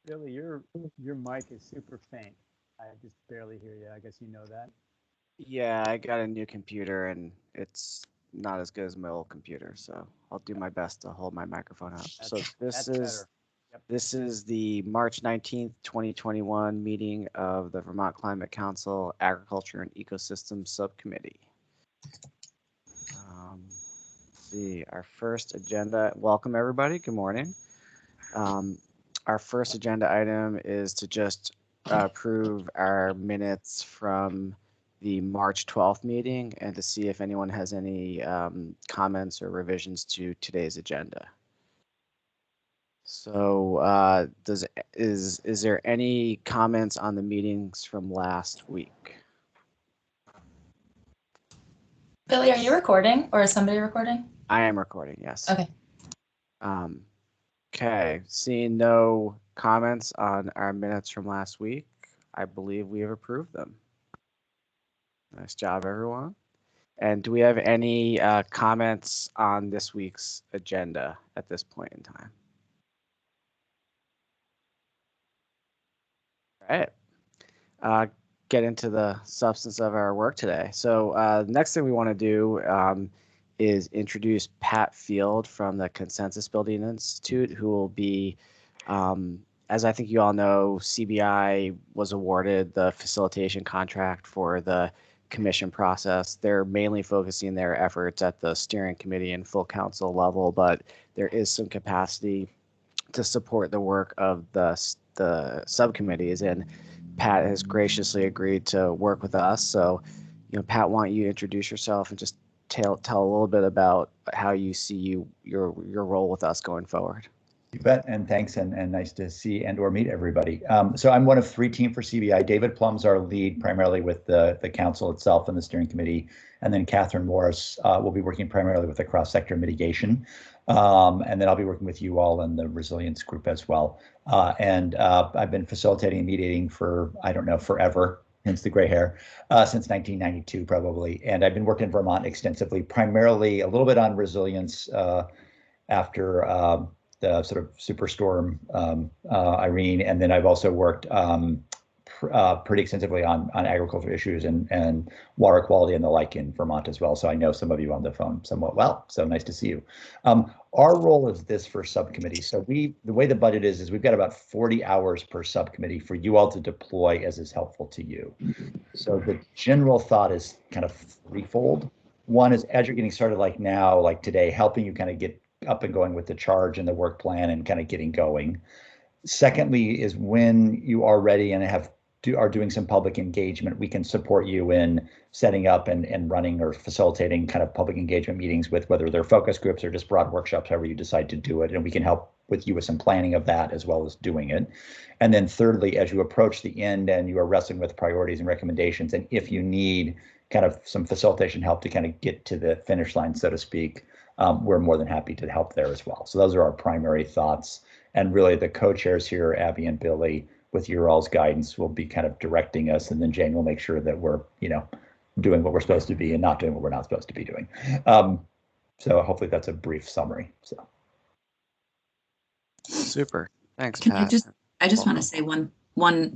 Billy, your mic is super faint. I just barely hear you. I guess you know that. Yeah, I got a new computer and it's not as good as my old computer, so I'll do Yep, my best to hold my microphone up. that's So this that's is better. Yep. this is the March 19th, 2021 meeting of the Vermont Climate Council Agriculture and Ecosystem Subcommittee. Let's see, our first agenda. Welcome everybody. Good morning. Um, our first agenda item is to just approve our minutes from the March 12th meeting and to see if anyone has any comments or revisions to today's agenda. So is there any comments on the meetings from last week? Billy, are you recording or is somebody recording? I am recording, yes. Okay. Um, okay, seeing no comments on our minutes from last week, I believe we have approved them. Nice job, everyone. And do we have any comments on this week's agenda at this point in time? All right. Get into the substance of our work today. So the next thing we want to do is introduce Pat Field from the Consensus Building Institute, who will be, as I think you all know, CBI was awarded the facilitation contract for the commission process. They're mainly focusing their efforts at the steering committee and full council level, but there is some capacity to support the work of the subcommittees, and Pat has graciously agreed to work with us. So, Pat, why don't you introduce yourself and just tell a little bit about how you see your role with us going forward. You bet, and thanks, and nice to see and or meet everybody. So I'm one of three team for CBI. David Plum's our lead, primarily with the council itself and the steering committee, and then Catherine Morris will be working primarily with the cross-sector mitigation, and then I'll be working with you all in the resilience group as well. And I've been facilitating and mediating for, I don't know, forever, hence the gray hair, since 1992 probably. And I've been working in Vermont extensively, primarily a little bit on resilience after the sort of superstorm Irene, and then I've also worked pretty extensively on agriculture issues and water quality and the like in Vermont as well. So I know some of you on the phone somewhat well. So nice to see you. Our role is this for subcommittee. So the way the budget is we've got about 40 hours per subcommittee for you all to deploy as is helpful to you. So the general thought is kind of threefold. One is as you're getting started, like now, like today, helping you kind of get up and going with the charge and the work plan and kind of getting going. Secondly, is when you are ready and are doing some public engagement, we can support you in setting up and running or facilitating kind of public engagement meetings with whether they're focus groups or just broad workshops, however you decide to do it. And we can help with you with some planning of that as well as doing it. And then thirdly, as you approach the end and you are wrestling with priorities and recommendations, and if you need kind of some facilitation help to kind of get to the finish line, so to speak, we're more than happy to help there as well. So those are our primary thoughts. And really the co-chairs here, Abby and Billy, with your all's guidance, will be kind of directing us. And then Jane will make sure that we're, doing what we're supposed to be and not doing what we're not supposed to be doing. So hopefully that's a brief summary. So. Super. Thanks, Can Pat. I just want to say one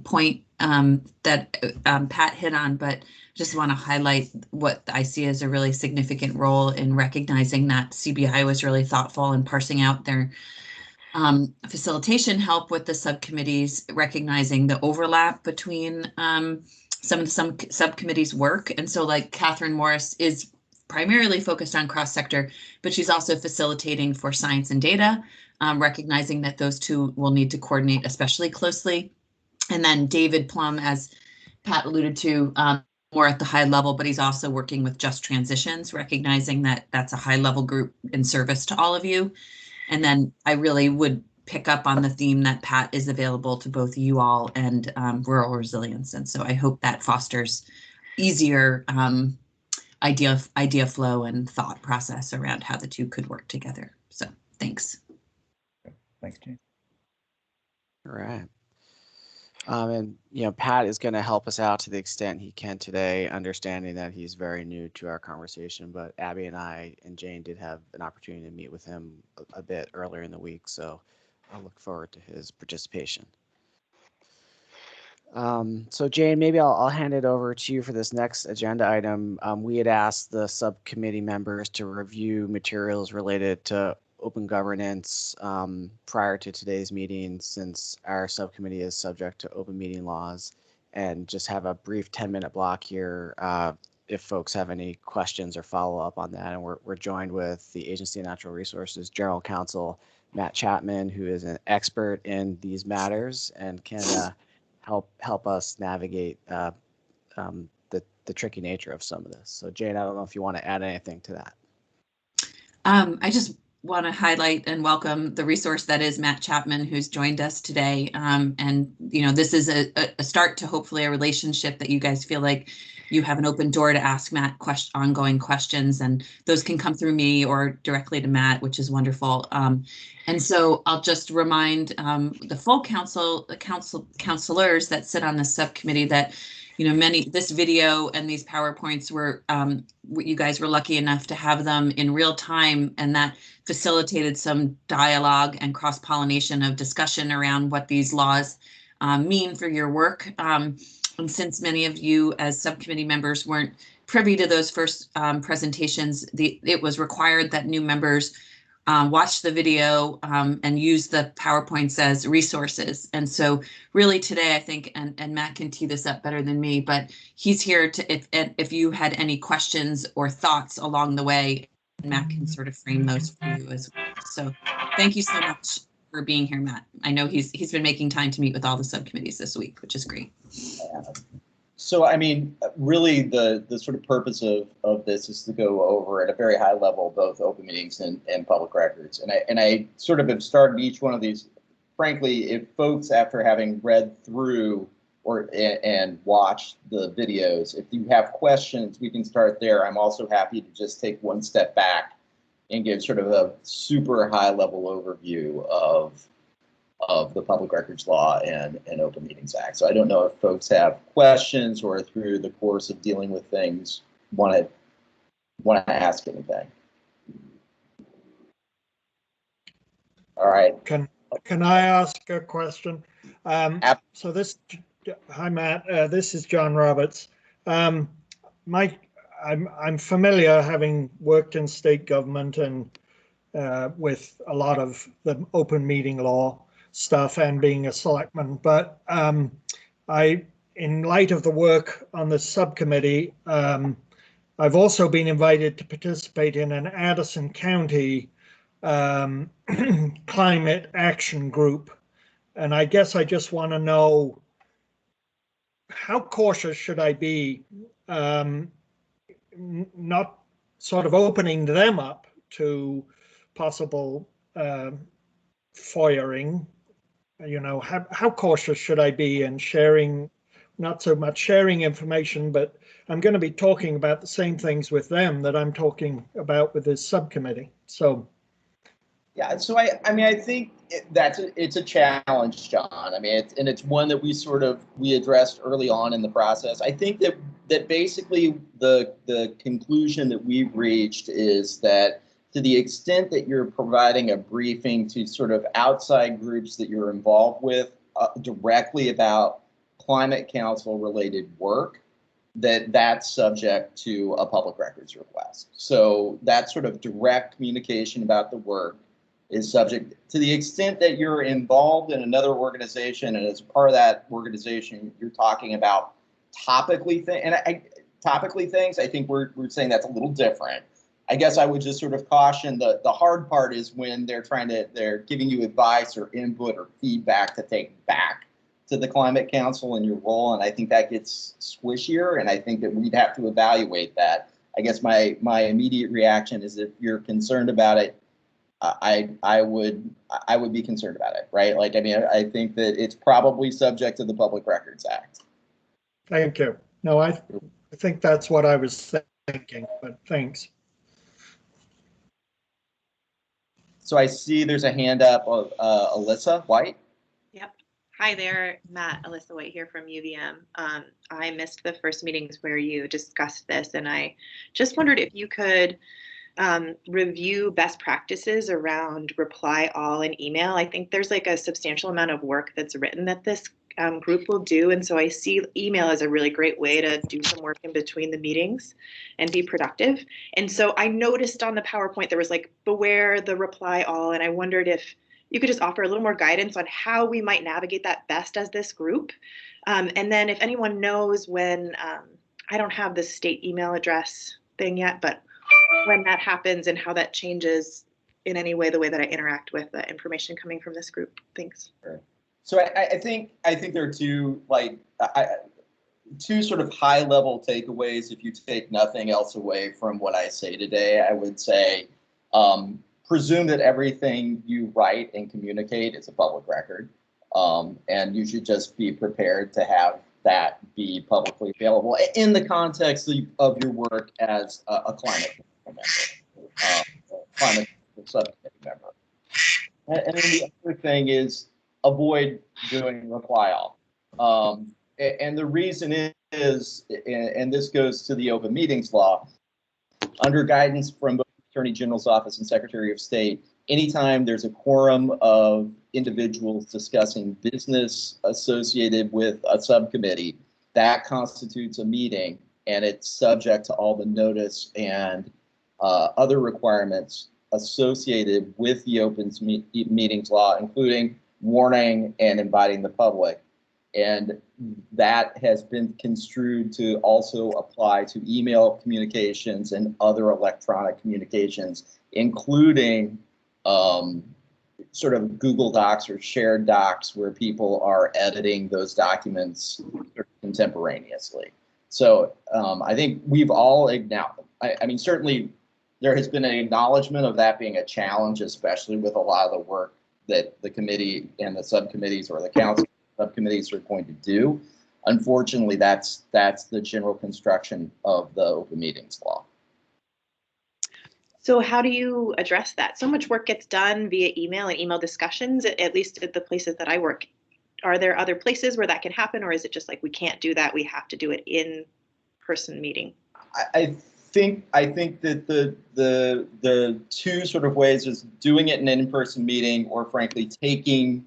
point that Pat hit on, but just want to highlight what I see as a really significant role in recognizing that CBI was really thoughtful in parsing out their facilitation help with the subcommittees, recognizing the overlap between some of the subcommittees' work. And so like Catherine Morris is primarily focused on cross-sector, but she's also facilitating for science and data, recognizing that those two will need to coordinate especially closely. And then David Plum, as Pat alluded to, more at the high level, but he's also working with Just Transitions, recognizing that that's a high level group in service to all of you. And then I really would pick up on the theme that Pat is available to both you all and rural resilience. And so I hope that fosters easier idea flow and thought process around how the two could work together. So thanks. Thanks, Jane. All right. And Pat is going to help us out to the extent he can today, understanding that he's very new to our conversation. But Abby and I and Jane did have an opportunity to meet with him a bit earlier in the week, so I look forward to his participation. So Jane, maybe I'll hand it over to you for this next agenda item. We had asked the subcommittee members to review materials related to open governance prior to today's meeting, since our subcommittee is subject to open meeting laws, and just have a brief 10-minute block here if folks have any questions or follow up on that. And we're joined with the Agency of Natural Resources General Counsel, Matt Chapman, who is an expert in these matters and can help us navigate the tricky nature of some of this. So Jane, I don't know if you want to add anything to that. I just want to highlight and welcome the resource that is Matt Chapman, who's joined us today. And this is a start to hopefully a relationship that you guys feel like you have an open door to ask Matt ongoing questions, and those can come through me or directly to Matt, which is wonderful. And so I'll just remind the full counselors that sit on the subcommittee that this video and these PowerPoints were you guys were lucky enough to have them in real time, and that facilitated some dialogue and cross-pollination of discussion around what these laws mean for your work. And since many of you as subcommittee members weren't privy to those first presentations, it was required that new members watch the video and use the PowerPoints as resources. And so really today, I think, and Matt can tee this up better than me, but he's here to, if you had any questions or thoughts along the way, Matt can sort of frame those for you as well. So thank you so much for being here, Matt. I know he's been making time to meet with all the subcommittees this week, which is great. So, I mean, really the sort of purpose of this is to go over at a very high level, both open meetings and public records. And I sort of have started each one of these. Frankly, if folks, after having read through and watched the videos, if you have questions, we can start there. I'm also happy to just take one step back and give sort of a super high level overview of the Public Records Law and Open Meetings Act. So I don't know if folks have questions or through the course of dealing with things want to ask anything. All right. Can I ask a question? So hi Matt, this is John Roberts. I'm familiar, having worked in state government and with a lot of the open meeting law stuff and being a selectman, but in light of the work on the subcommittee, I've also been invited to participate in an Addison County climate action group, and I guess I just want to know, how cautious should I be not sort of opening them up to possible FOIAing? How cautious should I be in sharing, not so much sharing information, but I'm going to be talking about the same things with them that I'm talking about with this subcommittee. So yeah, so I think it's a challenge, John. I mean, it's one that we addressed early on in the process. I think that basically the conclusion that we've reached is that to the extent that you're providing a briefing to sort of outside groups that you're involved with directly about climate council related work, that's subject to a public records request. So that sort of direct communication about the work is subject. To the extent that you're involved in another organization and as part of that organization, you're talking about topically things, I think we're saying that's a little different. I guess I would just sort of caution the hard part is when they're giving you advice or input or feedback to take back to the Climate Council and your role, and I think that gets squishier, and I think that we'd have to evaluate that. I guess my immediate reaction is if you're concerned about it, I would be concerned about it, right? Like, I mean, I think that it's probably subject to the Public Records Act. Thank you. No, I think that's what I was thinking, but thanks. So I see there's a hand up of Alyssa White. Yep. Hi there, Matt. Alyssa White here from UVM. I missed the first meetings where you discussed this, and I just wondered if you could review best practices around reply all and email. I think there's like a substantial amount of work that's written at this group will do. And so I see email as a really great way to do some work in between the meetings and be productive. And so I noticed on the PowerPoint there was like beware the reply all, and I wondered if you could just offer a little more guidance on how we might navigate that best as this group. And then if anyone knows when, I don't have the state email address thing yet, but when that happens and how that changes in any way the way that I interact with the information coming from this group. Thanks. Sure. So I think there are two sort of high level takeaways. If you take nothing else away from what I say today, I would say presume that everything you write and communicate is a public record, and you should just be prepared to have that be publicly available in the context of your work as a climate member, climate subcommittee member. And then the other thing is avoid doing reply all. And the reason is, and this goes to the open meetings law, under guidance from both the Attorney General's office and Secretary of State, anytime there's a quorum of individuals discussing business associated with a subcommittee, that constitutes a meeting, and it's subject to all the notice and other requirements associated with the open meetings law, including warning and inviting the public. And that has been construed to also apply to email communications and other electronic communications, including sort of Google Docs or shared docs where people are editing those documents contemporaneously. So I think we've all acknowledged, I mean, certainly there has been an acknowledgement of that being a challenge, especially with a lot of the work that the committee and the subcommittees or the council subcommittees are going to do. Unfortunately, that's the general construction of the open meetings law. So how do you address that? So much work gets done via email and email discussions, at least at the places that I work. Are there other places where that can happen, or is it just like we can't do that, we have to do it in person meeting? I think that the two sort of ways is doing it in an in-person meeting, or frankly taking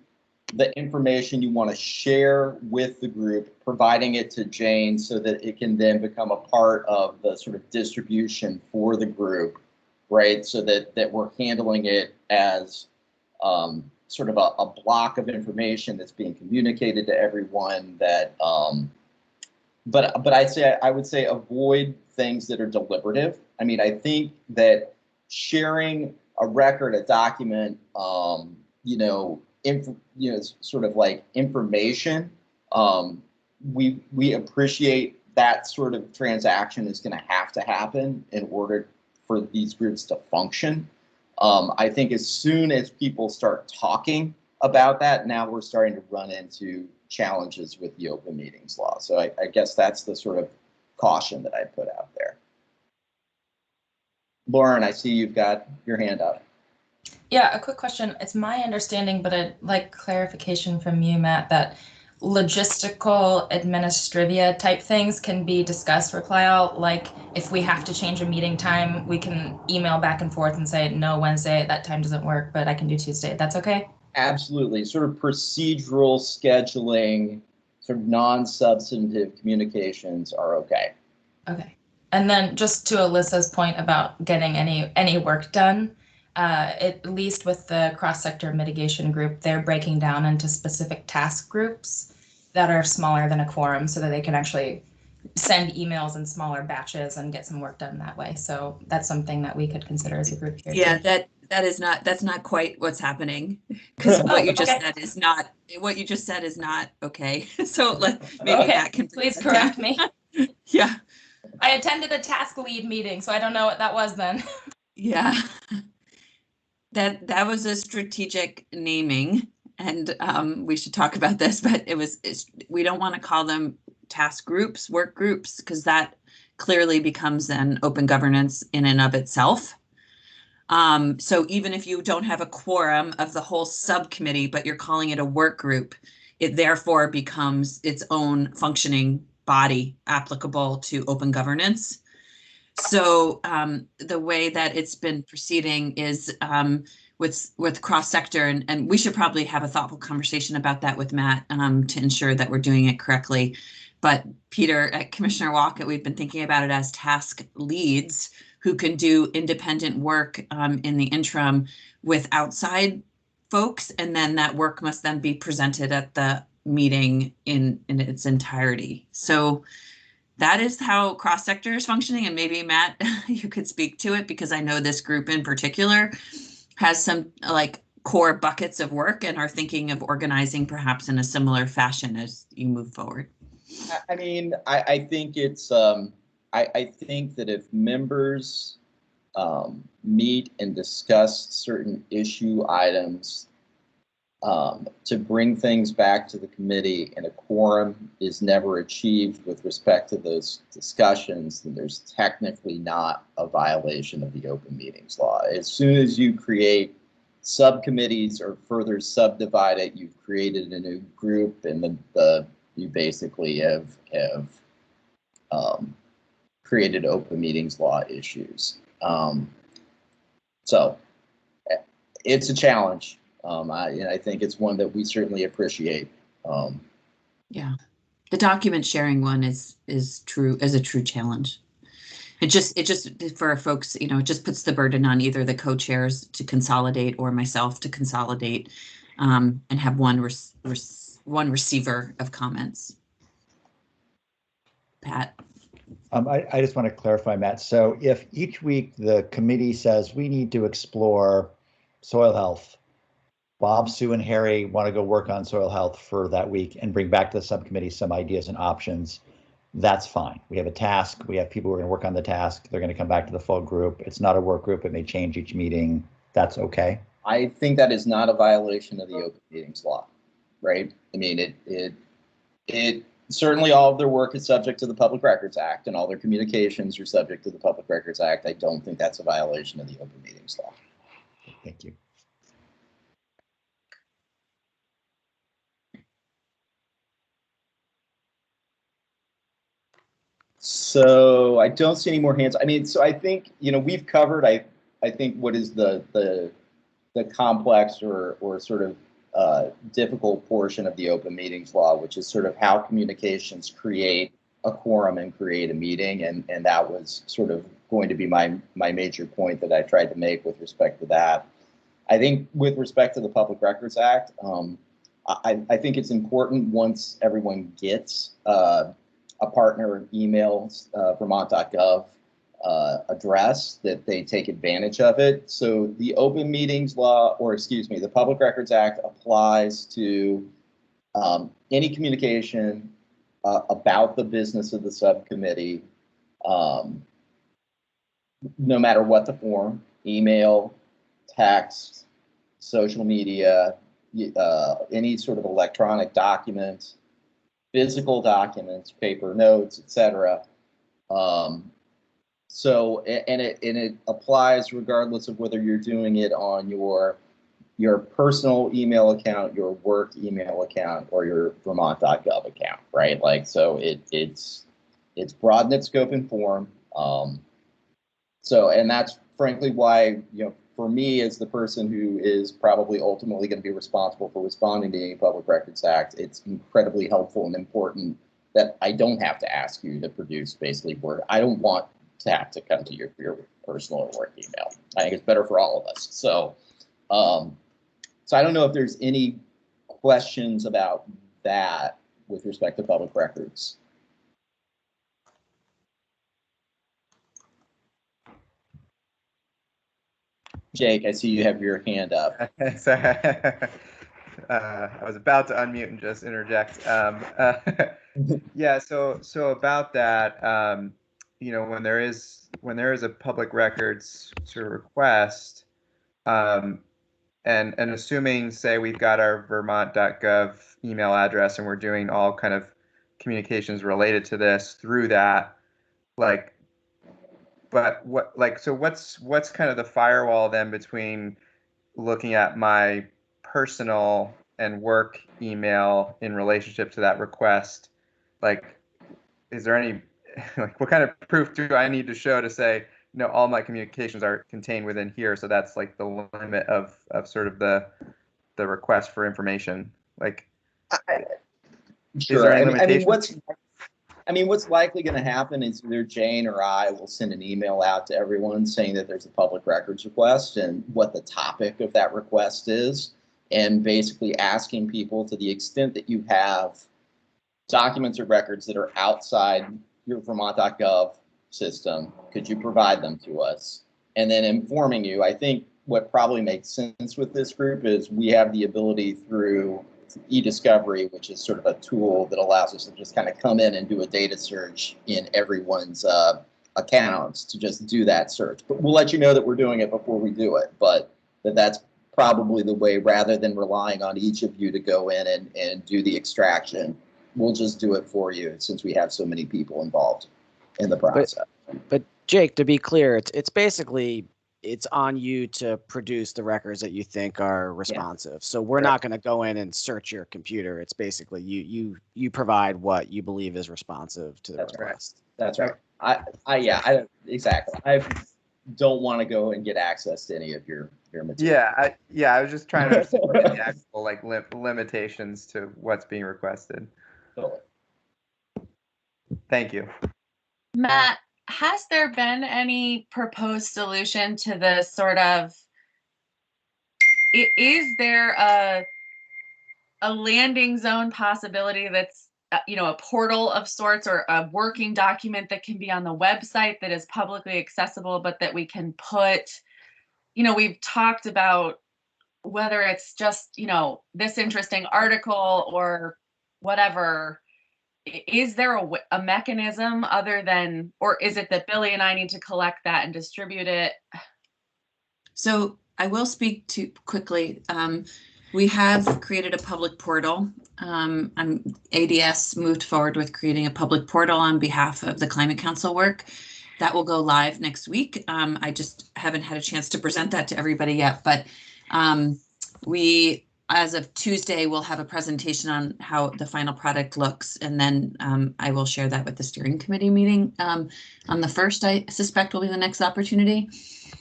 the information you want to share with the group, providing it to Jane so that it can then become a part of the sort of distribution for the group, right? So that we're handling it as sort of a block of information that's being communicated to everyone. That, but I would say avoid things that are deliberative. I mean, I think that sharing a record, a document, sort of like information, we appreciate that sort of transaction is going to have to happen in order for these groups to function. I think as soon as people start talking about that, now we're starting to run into challenges with the open meetings law. So I guess that's the sort of caution that I put out there. Lauren, I see you've got your hand up. Yeah, a quick question. It's my understanding, but I'd like clarification from you, Matt, that logistical administrivia type things can be discussed reply all. Like if we have to change a meeting time, we can email back and forth and say, no, Wednesday, that time doesn't work, but I can do Tuesday. That's okay? Absolutely. Sort of procedural scheduling, sort of non-substantive communications are okay. Okay. And then just to Alyssa's point about getting any work done, at least with the cross-sector mitigation group, they're breaking down into specific task groups that are smaller than a quorum so that they can actually send emails in smaller batches and get some work done that way. So that's something that we could consider as a group here. Yeah, too. That's not quite what's happening, because what you just said is not okay. So maybe that can please correct me. Yeah. I attended a task lead meeting, so I don't know what that was then. Yeah. That was a strategic naming, and we should talk about this, but we don't want to call them task groups, work groups, because that clearly becomes then open governance in and of itself. So even if you don't have a quorum of the whole subcommittee, but you're calling it a work group, it therefore becomes its own functioning body applicable to open governance. So the way that it's been proceeding is with cross sector, and we should probably have a thoughtful conversation about that with Matt to ensure that we're doing it correctly. But Peter, at Commissioner Walker, we've been thinking about it as task leads who can do independent work in the interim with outside folks, and then that work must then be presented at the meeting in its entirety. So that is how cross sector is functioning, and maybe Matt, you could speak to it, because I know this group in particular has some like core buckets of work and are thinking of organizing perhaps in a similar fashion as you move forward. I mean, I think it's I think that if members meet and discuss certain issue items to bring things back to the committee and a quorum is never achieved with respect to those discussions, then there's technically not a violation of the open meetings law. As soon as you create subcommittees or further subdivide it, you've created a new group, and you basically have created open meetings law issues. So it's a challenge. I think it's one that we certainly appreciate. Yeah, the document sharing one is a true challenge. It just for folks, it just puts the burden on either the co-chairs to consolidate or myself to consolidate and have one receiver of comments. Pat. I just want to clarify, Matt. So if each week the committee says we need to explore soil health, Bob, Sue, and Harry want to go work on soil health for that week and bring back to the subcommittee some ideas and options, that's fine. We have a task. We have people who are going to work on the task. They're going to come back to the full group. It's not a work group. It may change each meeting. That's okay. I think that is not a violation of the open meetings law, right? I mean, it certainly all of their work is subject to the Public Records Act, and all their communications are subject to the Public Records Act. I don't think that's a violation of the open meetings law. Thank you. So I don't see any more hands. I mean, so I think, we've covered, I think what is the complex or sort of difficult portion of the open meetings law, which is sort of how communications create a quorum and create a meeting. And that was sort of going to be my major point that I tried to make with respect to that. I think with respect to the Public Records Act, I think it's important once everyone gets a partner email Vermont.gov address that they take advantage of it. So the open meetings law, or excuse me, the Public Records Act applies to any communication about the business of the subcommittee, no matter what the form, email, text, social media, any sort of electronic documents, physical documents, paper notes, etc. So, and it applies regardless of whether you're doing it on your personal email account, your work email account, or your Vermont.gov account, right? Like, so it's broad in its scope and form. So, and that's frankly why, for me, as the person who is probably ultimately going to be responsible for responding to any Public Records Act, it's incredibly helpful and important that I don't have to ask you to produce basically word. I don't want to have to come to your personal or work email. I think it's better for all of us. So, so I don't know if there's any questions about that with respect to public records. Jake, I see you have your hand up. I was about to unmute and just interject. Yeah, so about that, when there is a public records sort of request, and assuming, say, we've got our Vermont.gov email address and we're doing all kind of communications related to this through that, but what's kind of the firewall then between looking at my personal and work email in relationship to that request? Is there any, what kind of proof do I need to show to say, all my communications are contained within here. So that's like the limit of sort of the request for information. Like, Sure. there any What's likely going to happen is either Jane or I will send an email out to everyone saying that there's a public records request and what the topic of that request is, and basically asking people, to the extent that you have documents or records that are outside your Vermont.gov system, could you provide them to us? And then informing you. I think what probably makes sense with this group is we have the ability through e-discovery, which is sort of a tool that allows us to just kind of come in and do a data search in everyone's accounts to just do that search. But we'll let you know that we're doing it before we do it, but that's probably the way, rather than relying on each of you to go in and do the extraction. We'll just do it for you since we have so many people involved in the process. But Jake, to be clear, it's basically, it's on you to produce the records that you think are responsive. Yeah. So we're not going to go in and search your computer. It's basically you provide what you believe is responsive to the request. That's right. Exactly. I don't want to go and get access to any of your material. I was just trying to understand the actual like limitations to what's being requested. Totally. Thank you. Matt, has there been any proposed solution to this sort of, is there a landing zone possibility that's, a portal of sorts, or a working document that can be on the website that is publicly accessible, but that we can put, we've talked about whether it's just, this interesting article or whatever. Is there a mechanism other than, or is it that Billy and I need to collect that and distribute it? So I will speak to quickly. We have created a public portal. ADS moved forward with creating a public portal on behalf of the Climate Council work. That will go live next week. I just haven't had a chance to present that to everybody yet, but we, as of Tuesday, we'll have a presentation on how the final product looks, and then I will share that with the steering committee meeting on the 1st, I suspect will be the next opportunity.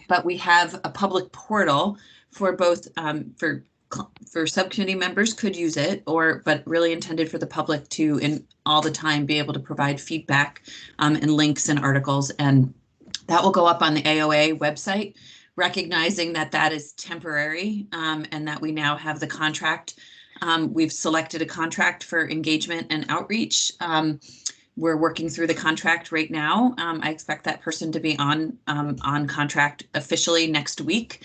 But we have a public portal for both, for subcommittee members could use it, but really intended for the public to, in all the time, be able to provide feedback and links and articles, and that will go up on the AOA website, recognizing that that is temporary and that we now have the contract. We've selected a contract for engagement and outreach. We're working through the contract right now. I expect that person to be on contract officially next week.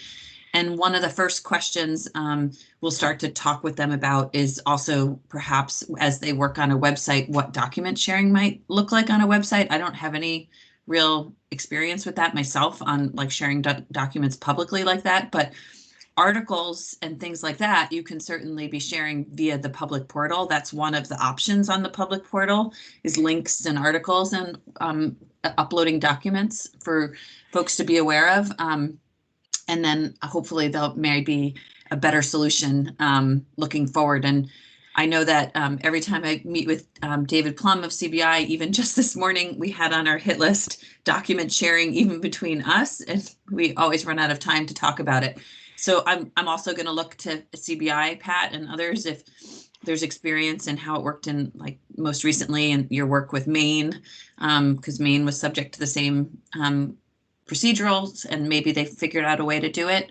And one of the first questions we'll start to talk with them about is also perhaps as they work on a website, what document sharing might look like on a website. I don't have any real experience with that myself on like sharing documents publicly like that, but articles and things like that, you can certainly be sharing via the public portal. That's one of the options on the public portal, is links and articles and uploading documents for folks to be aware of. And then hopefully there may be a better solution looking forward. And I know that every time I meet with David Plum of CBI, even just this morning, we had on our hit list document sharing even between us, and we always run out of time to talk about it. So I'm also going to look to CBI, Pat, and others if there's experience in how it worked in, like, most recently in your work with Maine, because Maine was subject to the same procedurals, and maybe they figured out a way to do it.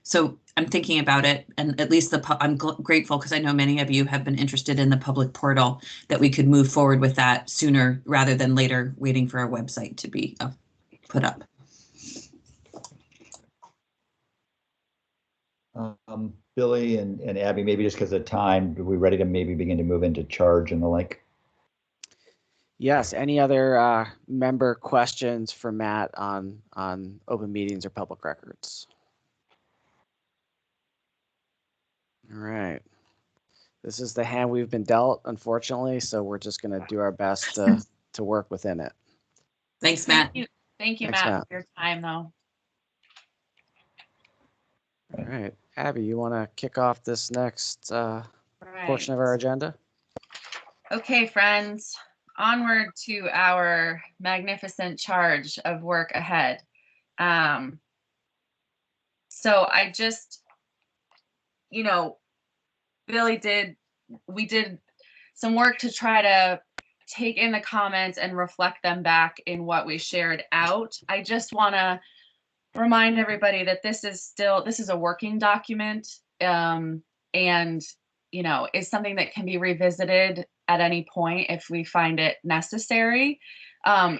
So I'm thinking about it, and at least I'm grateful because I know many of you have been interested in the public portal, that we could move forward with that sooner rather than later, waiting for our website to be put up. Billy and Abby, maybe just because of time, are we ready to maybe begin to move into charge and the like? Yes. Any other member questions for Matt on open meetings or public records? All right. This is the hand we've been dealt, unfortunately, so we're just going to do our best to work within it. Thanks, Matt. Thank you, Thanks, Matt, Matt, for your time, though. All right. Abby, you want to kick off this next portion of our agenda? Okay, friends, onward to our magnificent charge of work ahead. So I just, we did some work to try to take in the comments and reflect them back in what we shared out. I just want to remind everybody that this is a working document, and is something that can be revisited at any point if we find it necessary.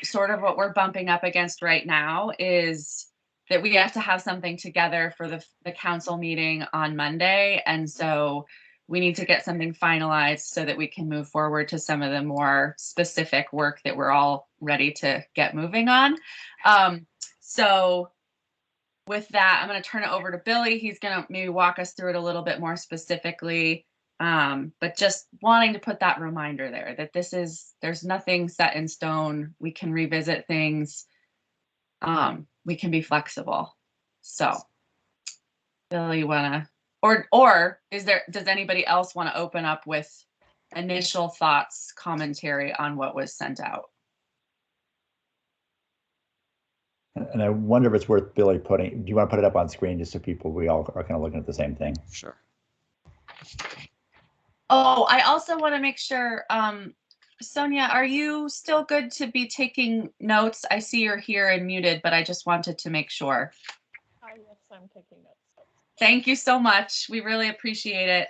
Sort of what we're bumping up against right now is that we have to have something together for the council meeting on Monday. And so we need to get something finalized so that we can move forward to some of the more specific work that we're all ready to get moving on. So with that, I'm going to turn it over to Billy. He's going to maybe walk us through it a little bit more specifically. But just wanting to put that reminder there that there's nothing set in stone. We can revisit things. We can be flexible. So Billy, you wanna, or does anybody else want to open up with initial thoughts, commentary on what was sent out? And I wonder if it's worth Billy do you want to put it up on screen just so we all are kind of looking at the same thing? Sure. Oh, I also want to make sure, Sonia, are you still good to be taking notes? I see you're here and muted, but I just wanted to make sure. Yes, I'm taking notes. Thank you so much. We really appreciate it.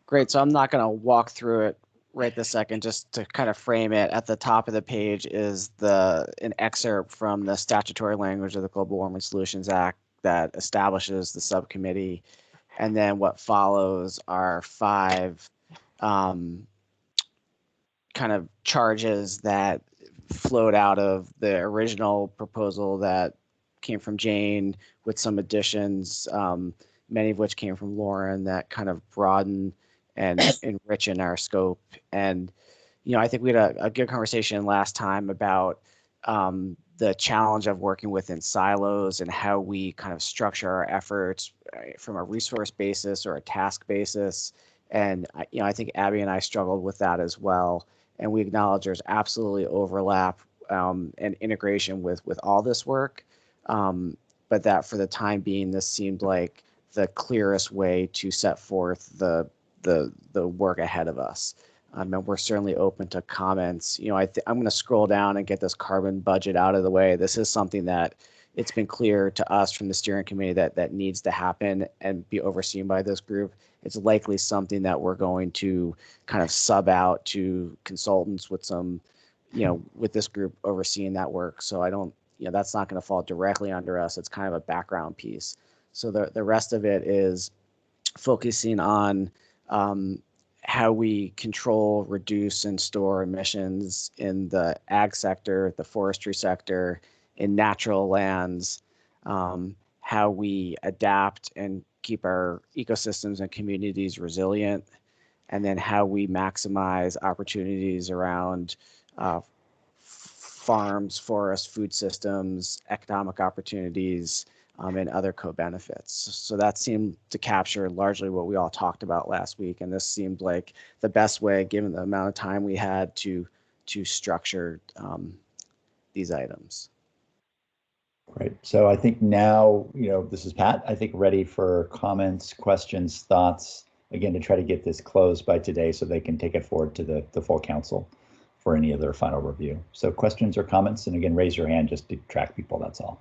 Great. So I'm not going to walk through it right this second, just to kind of frame it. At the top of the page is an excerpt from the statutory language of the Global Warming Solutions Act that establishes the subcommittee. And then what follows are 5 kind of charges that flowed out of the original proposal that came from Jane, with some additions, many of which came from Lauren, that kind of broaden and enrich in our scope. And, I think we had a good conversation last time about the challenge of working within silos and how we kind of structure our efforts from a resource basis or a task basis. And, I think Abby and I struggled with that as well. And we acknowledge there's absolutely overlap and integration with all this work. But that for the time being, this seemed like the clearest way to set forth the work ahead of us. And we're certainly open to comments. I'm going to scroll down and get this carbon budget out of the way. This is something that it's been clear to us from the steering committee that needs to happen and be overseen by this group. It's likely something that we're going to kind of sub out to consultants with some, with this group overseeing that work. So I don't, that's not going to fall directly under us. It's kind of a background piece. So the rest of it is focusing on how we control, reduce, and store emissions in the ag sector, the forestry sector, in natural lands, how we adapt and keep our ecosystems and communities resilient, and then how we maximize opportunities around farms, forests, food systems, economic opportunities, and other co-benefits. So that seemed to capture largely what we all talked about last week. And this seemed like the best way, given the amount of time we had, to structure these items. Great. So I think now, this is Pat, I think ready for comments, questions, thoughts, again, to try to get this closed by today so they can take it forward to the full council for any of their final review. So questions or comments, and again, raise your hand just to track people, that's all.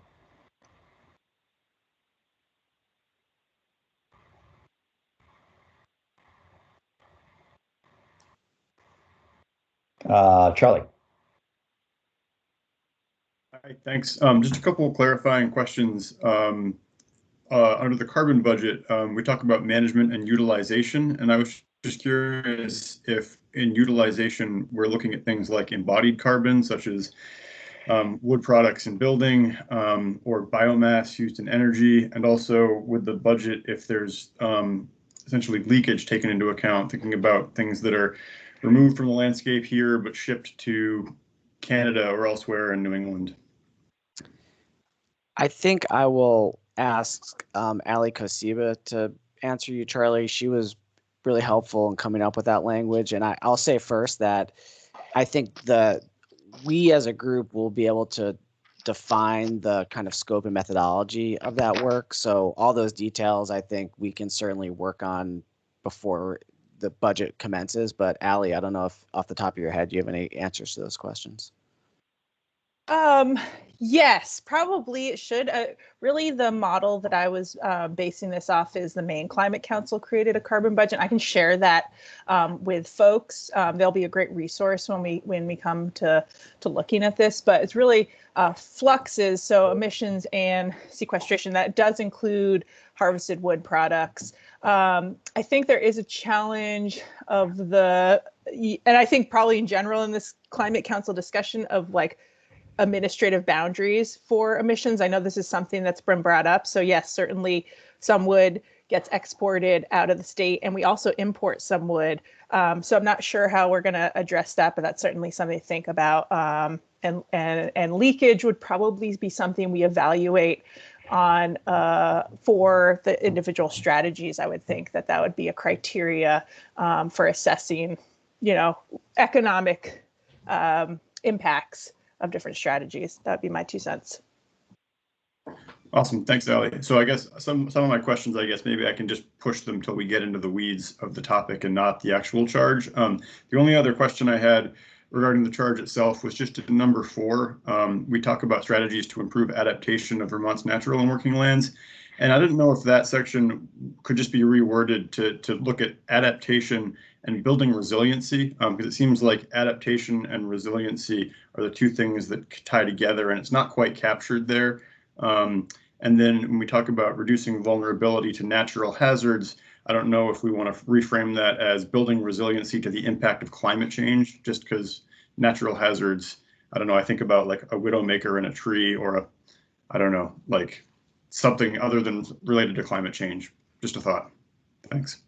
Charlie. Hi, thanks. Just a couple of clarifying questions. Under the carbon budget, we talk about management and utilization, and I was just curious if in utilization we're looking at things like embodied carbon, such as wood products in building, or biomass used in energy, and also with the budget, if there's essentially leakage taken into account, thinking about things that are removed from the landscape here but shipped to Canada or elsewhere in New England. I think I will ask Ali Kosiba to answer you, Charlie. She was really helpful in coming up with that language. And I'll say first that I think we as a group will be able to define the kind of scope and methodology of that work. So all those details, I think we can certainly work on before the budget commences. But Allie, I don't know if off the top of your head, you have any answers to those questions? Yes, probably it should. Really, the model that I was basing this off is the Maine Climate Council created a carbon budget. I can share that with folks. They'll be a great resource when we come to looking at this. But it's really fluxes, so emissions and sequestration. That does include harvested wood products. I think there is a challenge of and I think probably in general in this Climate Council discussion of like administrative boundaries for emissions. I know this is something that's been brought up. So yes, certainly some wood gets exported out of the state, and we also import some wood. So I'm not sure how we're going to address that, but that's certainly something to think about. And leakage would probably be something we evaluate on for the individual strategies. I would think that would be a criteria for assessing, economic impacts of different strategies. That would be my 2 cents. Awesome. Thanks, Allie. So I guess some of my questions, I guess maybe I can just push them till we get into the weeds of the topic and not the actual charge. The only other question I had regarding the charge itself was just at number 4. We talk about strategies to improve adaptation of Vermont's natural and working lands. And I didn't know if that section could just be reworded to look at adaptation and building resiliency, because it seems like adaptation and resiliency are the 2 things that tie together, and it's not quite captured there. And then when we talk about reducing vulnerability to natural hazards, I don't know if we want to reframe that as building resiliency to the impact of climate change, just because natural hazards, I don't know, I think about like a widowmaker in a tree or I don't know, like something other than related to climate change. Just a thought. Thanks.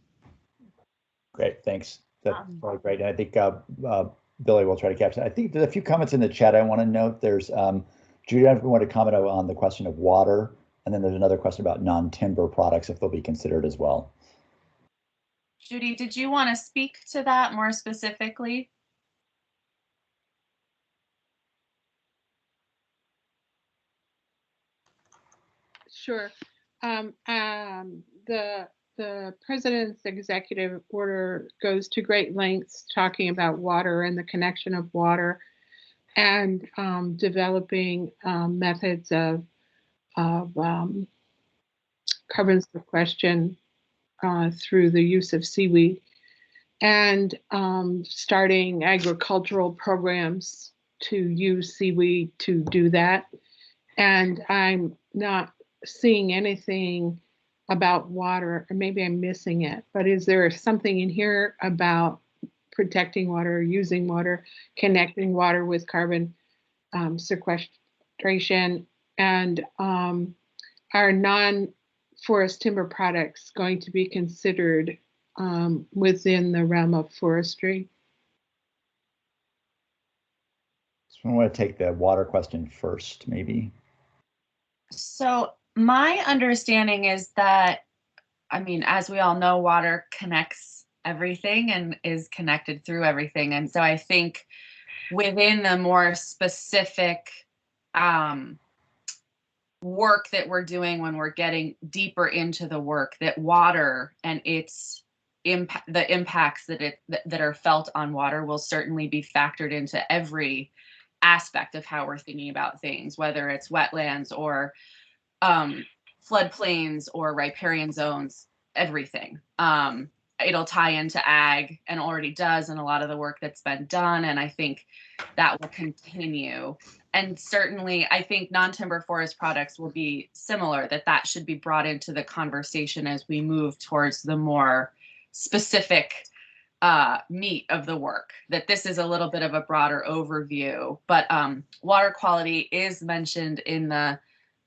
Great, thanks. That's really great. And I think Billy will try to capture that. I think there's a few comments in the chat I want to note. There's Judy, I want to comment on the question of water, and then there's another question about non-timber products, if they'll be considered as well. Judy, did you want to speak to that more specifically? Sure. The president's executive order goes to great lengths talking about water and the connection of water, and developing methods of carbon sequestration through the use of seaweed, and starting agricultural programs to use seaweed to do that. And I'm not seeing anything about water, or maybe I'm missing it, but is there something in here about protecting water, using water, connecting water with carbon sequestration, and are non-forest timber products going to be considered within the realm of forestry? So I want to take the water question first, maybe. So my understanding is that, I mean, as we all know, water connects everything and is connected through everything. And so I think within the more specific work that we're doing, when we're getting deeper into the work, that water and its the impacts that are felt on water will certainly be factored into every aspect of how we're thinking about things, whether it's wetlands or floodplains or riparian zones, everything. It'll tie into ag, and already does in a lot of the work that's been done. And I think that will continue. And certainly I think non-timber forest products will be similar, that should be brought into the conversation as we move towards the more specific meat of the work, that this is a little bit of a broader overview, but water quality is mentioned in the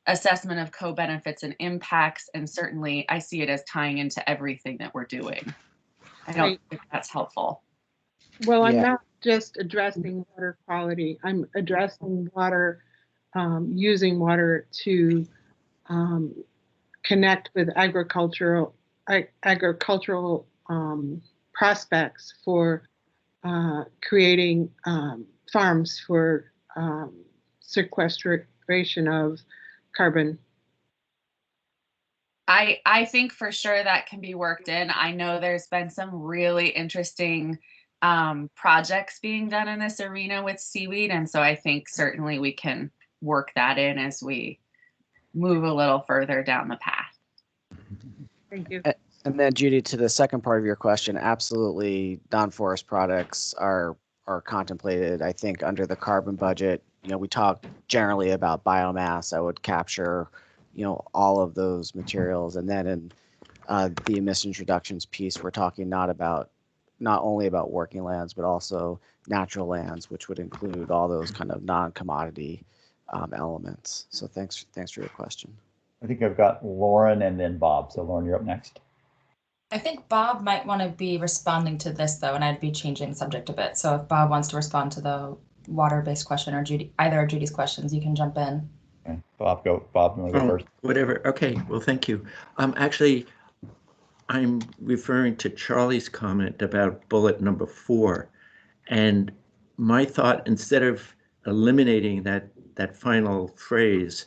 assessment of co-benefits and impacts, and certainly I see it as tying into everything that we're doing. I don't think that's helpful. Well, I'm not just addressing water quality. I'm addressing water, using water to connect with agricultural prospects for creating farms for sequestration of carbon? I think for sure that can be worked in. I know there's been some really interesting projects being done in this arena with seaweed. And so I think certainly we can work that in as we move a little further down the path. Thank you. And then Judy, to the second part of your question, absolutely non-forest products are contemplated. I think under the carbon budget, we talk generally about biomass. I would capture, all of those materials. And then in the emissions reductions piece, we're talking not only about working lands, but also natural lands, which would include all those kind of non-commodity elements. So thanks for your question. I think I've got Lauren and then Bob. So Lauren, you're up next. I think Bob might want to be responding to this though, and I'd be changing the subject a bit. So if Bob wants to respond to the water-based question or Judy, either of Judy's questions, you can jump in. Okay. Bob, you want to go first? Whatever. Okay. Well, thank you. Actually, I'm referring to Charlie's comment about bullet number 4, and my thought, instead of eliminating that final phrase,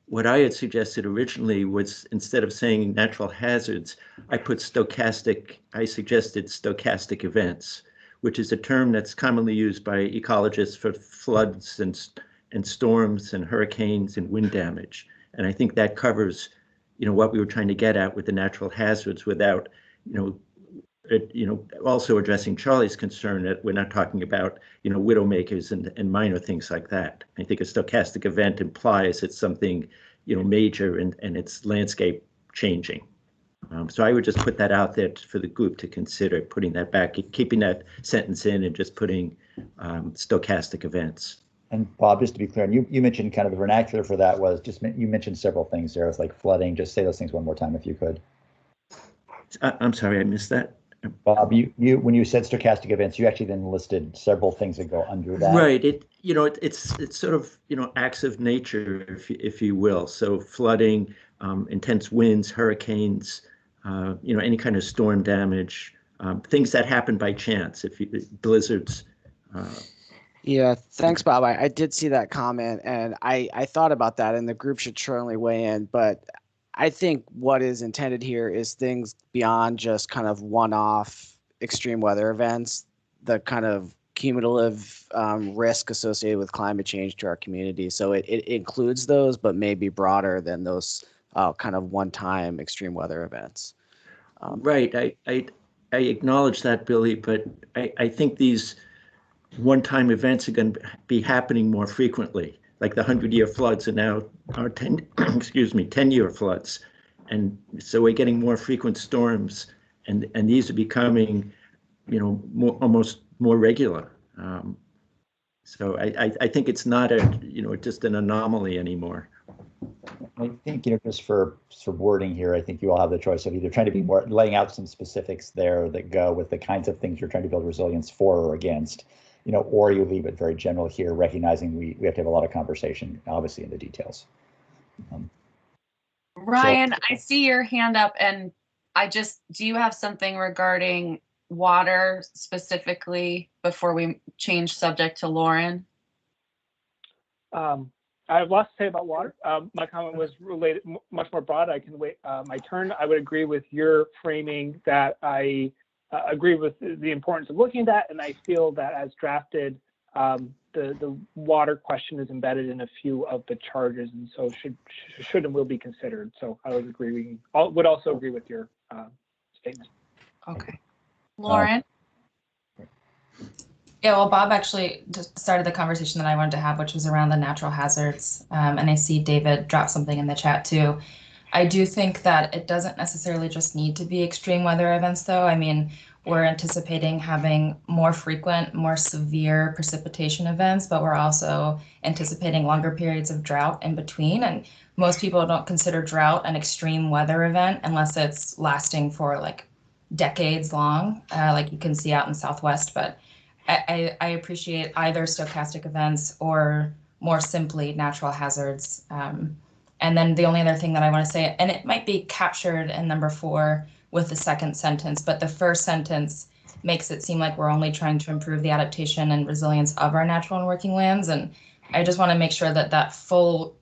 what I had suggested originally was, instead of saying natural hazards, I suggested stochastic events, which is a term that's commonly used by ecologists for floods and storms and hurricanes and wind damage. And I think that covers, what we were trying to get at with the natural hazards without, also addressing Charlie's concern that we're not talking about, widowmakers and minor things like that. I think a stochastic event implies it's something, major and it's landscape changing. So I would just put that out there for the group to consider, putting that back, keeping that sentence in and just putting stochastic events. And Bob, just to be clear, and you mentioned kind of the vernacular for that was you mentioned several things there. It's like flooding. Just say those things one more time if you could. I'm sorry, I missed that. Bob, you when you said stochastic events, you actually then listed several things that go under that. Right. It's sort of acts of nature, if you will. So flooding, intense winds, hurricanes, any kind of storm damage, things that happen by chance. Blizzards. Yeah, thanks, Bob. I did see that comment, and I thought about that, and the group should certainly weigh in. But I think what is intended here is things beyond just kind of one-off extreme weather events, the kind of cumulative risk associated with climate change to our community. So it includes those, but maybe broader than those kind of one-time extreme weather events. Right. I acknowledge that, Billy, but I think these one-time events are going to be happening more frequently. Like the 100-year floods are now 10-year floods. And so we're getting more frequent storms, and these are becoming, almost more regular. So I think it's not just an anomaly anymore. I think, just for wording here, I think you all have the choice of either trying to be more laying out some specifics there that go with the kinds of things you're trying to build resilience for or against, or you leave it very general here, recognizing we have to have a lot of conversation, obviously, in the details. Ryan, I see your hand up, and do you have something regarding water specifically before we change subject to Lauren? I have lots to say about water. My comment was related, much more broad. I can wait my turn. I would agree with your framing that I agree with the importance of looking at that, and I feel that as drafted, the water question is embedded in a few of the charges, and so should and will be considered. So I would agree. Would also agree with your statement. Okay, Lauren. Yeah, well, Bob actually just started the conversation that I wanted to have, which was around the natural hazards. And I see David drop something in the chat too. I do think that it doesn't necessarily just need to be extreme weather events, though. I mean, we're anticipating having more frequent, more severe precipitation events, but we're also anticipating longer periods of drought in between. And most people don't consider drought an extreme weather event unless it's lasting for like decades long, like you can see out in Southwest. But I appreciate either stochastic events or more simply natural hazards. And then the only other thing that I want to say, and it might be captured in number 4 with the second sentence, but the first sentence makes it seem like we're only trying to improve the adaptation and resilience of our natural and working lands. And I just want to make sure that that full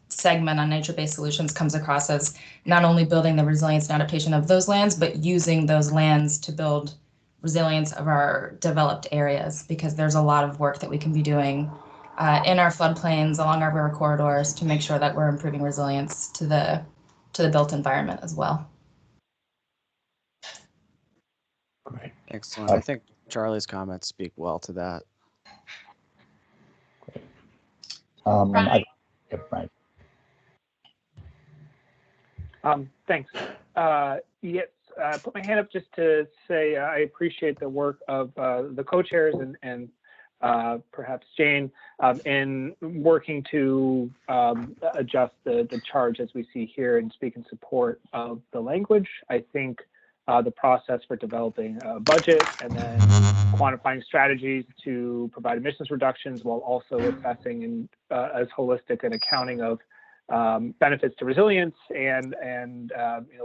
segment on nature-based solutions comes across as not only building the resilience and adaptation of those lands, but using those lands to build resilience of our developed areas, because there's a lot of work that we can be doing in our floodplains, along our river corridors, to make sure that we're improving resilience to the built environment as well. Great. Excellent. I think Charlie's comments speak well to that. Great. And right. Thanks. Yes, put my hand up just to say I appreciate the work of the co-chairs and perhaps Jane in working to adjust the charge as we see here and speak in support of the language. I think the process for developing a budget and then quantifying strategies to provide emissions reductions while also assessing and as holistic an accounting of benefits to resilience and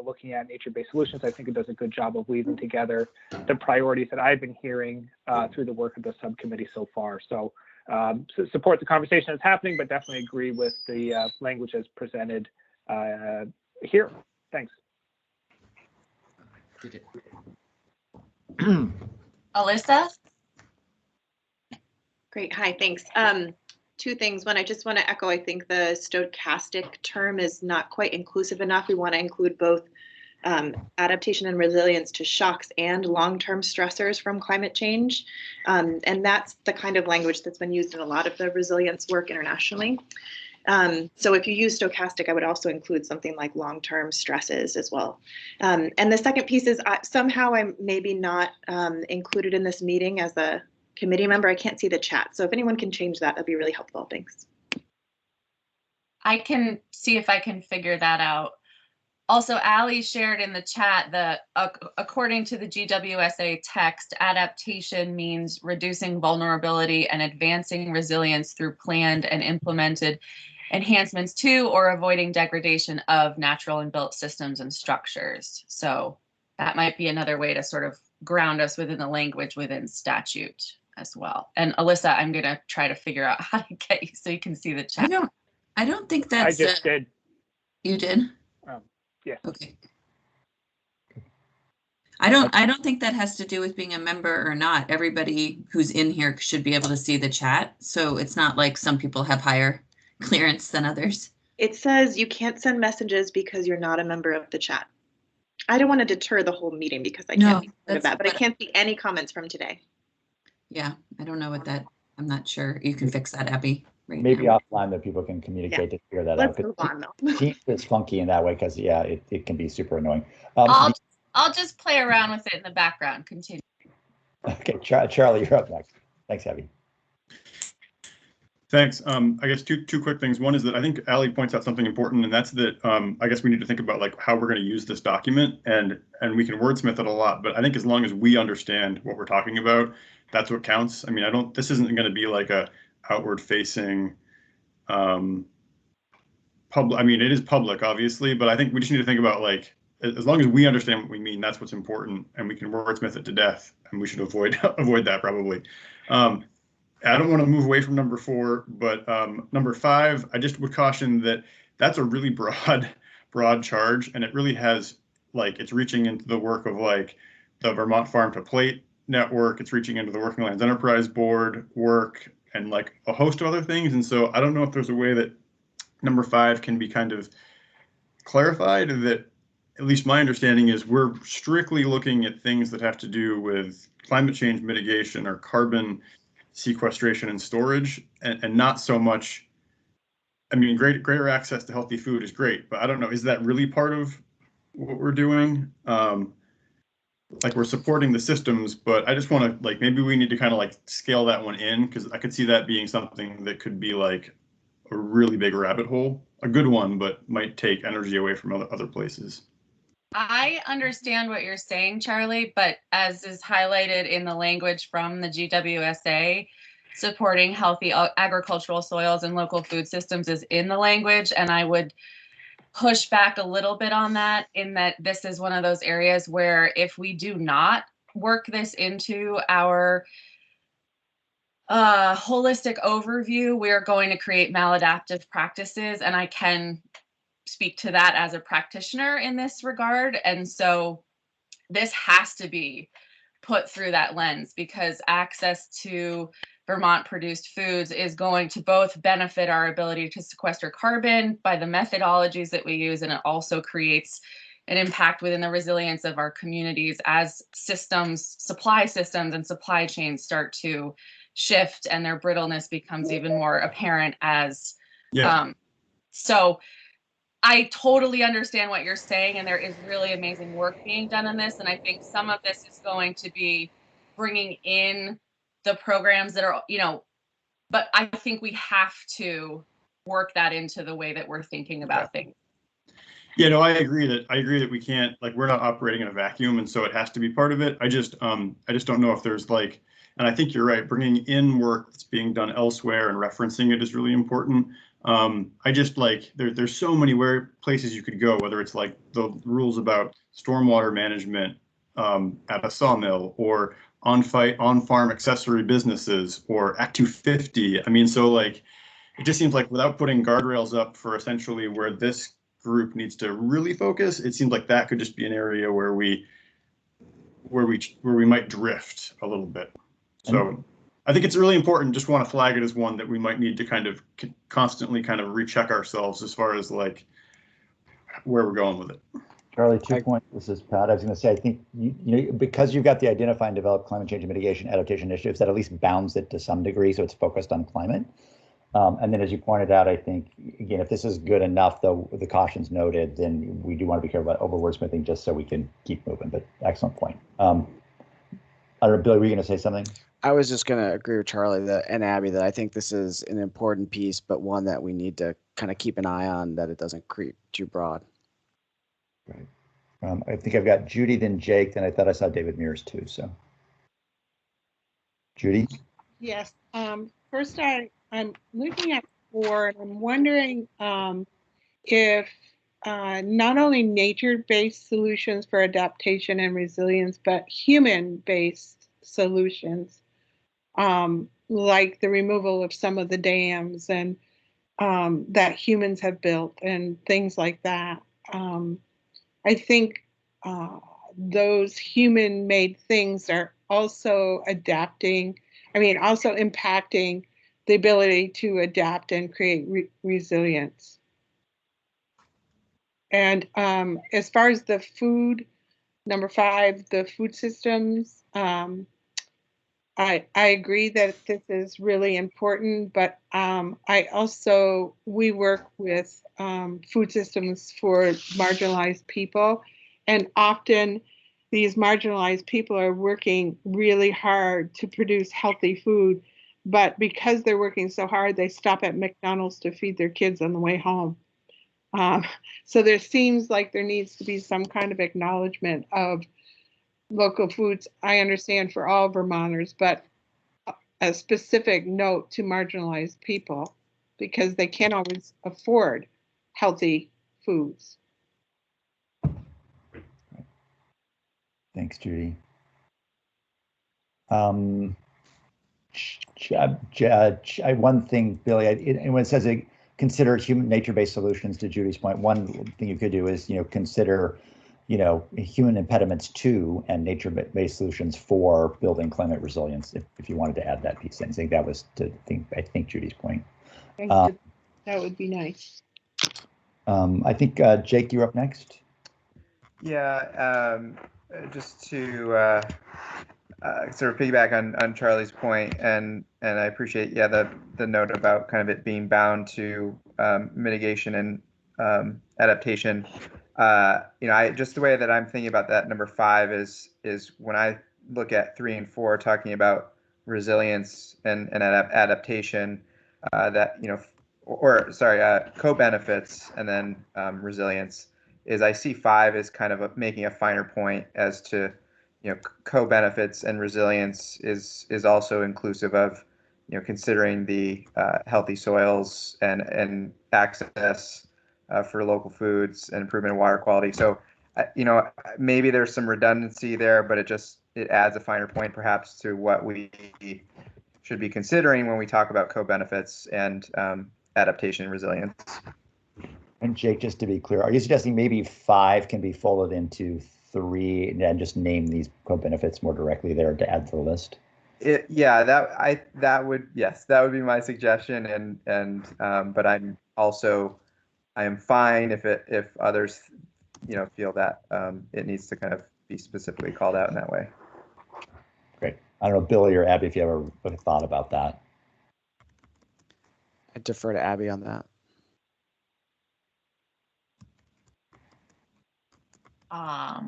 looking at nature-based solutions. I think it does a good job of weaving together the priorities that I've been hearing through the work of the subcommittee so far. So support the conversation that's happening, but definitely agree with the language as presented here. Thanks. Alyssa? Great. Hi, thanks. Two things. One, I just want to echo, I think the stochastic term is not quite inclusive enough. We want to include both adaptation and resilience to shocks and long-term stressors from climate change. And that's the kind of language that's been used in a lot of the resilience work internationally. So if you use stochastic, I would also include something like long-term stresses as well. And the second piece is somehow I'm maybe not included in this meeting as a committee member. I can't see the chat. So if anyone can change that, that'd be really helpful. Thanks. I can see if I can figure that out. Also, Allie shared in the chat that according to the GWSA text, adaptation means reducing vulnerability and advancing resilience through planned and implemented enhancements to or avoiding degradation of natural and built systems and structures. So that might be another way to sort of ground us within the language within statute as well. And Alyssa, I'm gonna try to figure out how to get you so you can see the chat. I don't think that's. I just did. You did? Yes. Okay. I don't think that has to do with being a member or not. Everybody who's in here should be able to see the chat. So it's not like some people have higher clearance than others. It says you can't send messages because you're not a member of the chat. I don't want to deter the whole meeting because I can't be part of that, but I can't see any comments from today. Yeah, I don't know what that, I'm not sure. You can fix that, Abby. Right Maybe now. offline that people can communicate to figure that Let's out. move on though. Teams is funky in that way because yeah, it can be super annoying. I'll just play around with it in the background. Continue. Okay, Charlie, you're up next. Thanks, Abby. Thanks. I guess two quick things. One is that I think Allie points out something important, and that's that I guess we need to think about like how we're going to use this document, and we can wordsmith it a lot, but I think as long as we understand what we're talking about, that's what counts. I mean, this isn't going to be like a outward facing public. I mean, it is public, obviously, but I think we just need to think about like, as long as we understand what we mean, that's what's important, and we can wordsmith it to death, and we should avoid that probably. I don't want to move away from number 4, but number 5, I just would caution that that's a really broad charge, and it really has like, it's reaching into the work of like the Vermont Farm to Plate Network. It's reaching into the Working Lands Enterprise Board work and like a host of other things. And so I don't know if there's a way that number 5 can be kind of clarified, that at least my understanding is we're strictly looking at things that have to do with climate change mitigation or carbon sequestration and storage, and not so much, I mean, greater access to healthy food is great, but I don't know, is that really part of what we're doing? Like we're supporting the systems, but I just want to like, maybe we need to kind of like scale that one in, because I could see that being something that could be like a really big rabbit hole, a good one, but might take energy away from other places. I understand what you're saying, Charlie, but as is highlighted in the language from the GWSA, supporting healthy agricultural soils and local food systems is in the language, and I would push back a little bit on that, in that this is one of those areas where if we do not work this into our holistic overview, we're going to create maladaptive practices, and I can speak to that as a practitioner in this regard. And so this has to be put through that lens, because access to Vermont produced foods is going to both benefit our ability to sequester carbon by the methodologies that we use, and it also creates an impact within the resilience of our communities as systems, supply systems and supply chains start to shift and their brittleness becomes even more apparent as so I totally understand what you're saying, and there is really amazing work being done on this. And I think some of this is going to be bringing in the programs that are, but I think we have to work that into the way that we're thinking about things. Yeah, no, I agree that we can't, like, we're not operating in a vacuum, and so it has to be part of it. I just don't know if there's like, and I think you're right, bringing in work that's being done elsewhere and referencing it is really important. I just like, there's so many places you could go, whether it's like the rules about stormwater management at a sawmill, or on-farm accessory businesses, or Act 250. I mean, so like, it just seems like without putting guardrails up for essentially where this group needs to really focus, it seems like that could just be an area where we might drift a little bit. So I think it's really important. Just want to flag it as one that we might need to kind of constantly kind of recheck ourselves as far as like where we're going with it. Charlie, 2 points. This is Pat. I was going to say, I think because you've got the identify and develop climate change and mitigation adaptation initiatives, that at least bounds it to some degree, so it's focused on climate. And then, as you pointed out, I think, again, if this is good enough, though, the cautions noted, then we do want to be careful about over wordsmithing just so we can keep moving. But excellent point. I don't know, Billy, were you going to say something? I was just going to agree with Charlie and Abby that I think this is an important piece, but one that we need to kind of keep an eye on, that it doesn't creep too broad. Right. I think I've got Judy, then Jake, then I thought I saw David Mears too. So, Judy? Yes. First, I'm looking at 4, and I'm wondering if not only nature-based solutions for adaptation and resilience, but human-based solutions, like the removal of some of the dams and that humans have built and things like that. I think those human-made things are also also impacting the ability to adapt and create resilience. And as far as the food, number 5, the food systems, I agree that this is really important, but we work with food systems for marginalized people, and often these marginalized people are working really hard to produce healthy food, but because they're working so hard, they stop at McDonald's to feed their kids on the way home. So there seems like there needs to be some kind of acknowledgement of local foods, I understand, for all Vermonters, but a specific note to marginalized people, because they can't always afford healthy foods. Thanks, Judy. One thing, Billy, when it says consider human nature-based solutions, to Judy's point, one thing you could do is, consider human impediments to and nature-based solutions for building climate resilience, if you wanted to add that piece in. I think that was I think Judy's point. That would be nice. I think, Jake, you're up next. Yeah, just to sort of piggyback on Charlie's point, and I appreciate, the note about kind of it being bound to mitigation and adaptation. Just the way that I'm thinking about that number 5 is when I look at 3 and 4 talking about resilience and adaptation, co-benefits and then resilience, is I see 5 as kind of making a finer point as to, co-benefits and resilience is also inclusive of, considering the healthy soils and access for local foods and improvement in water quality. So, maybe there's some redundancy there, but it adds a finer point perhaps to what we should be considering when we talk about co-benefits and adaptation and resilience. And Jake, just to be clear, are you suggesting maybe 5 can be folded into 3 and just name these co-benefits more directly there to add to the list? Yeah, that would be my suggestion, but I am fine if others feel that it needs to kind of be specifically called out in that way. Great. I don't know, Billy or Abby, if you have a thought about that. I defer to Abby on that. I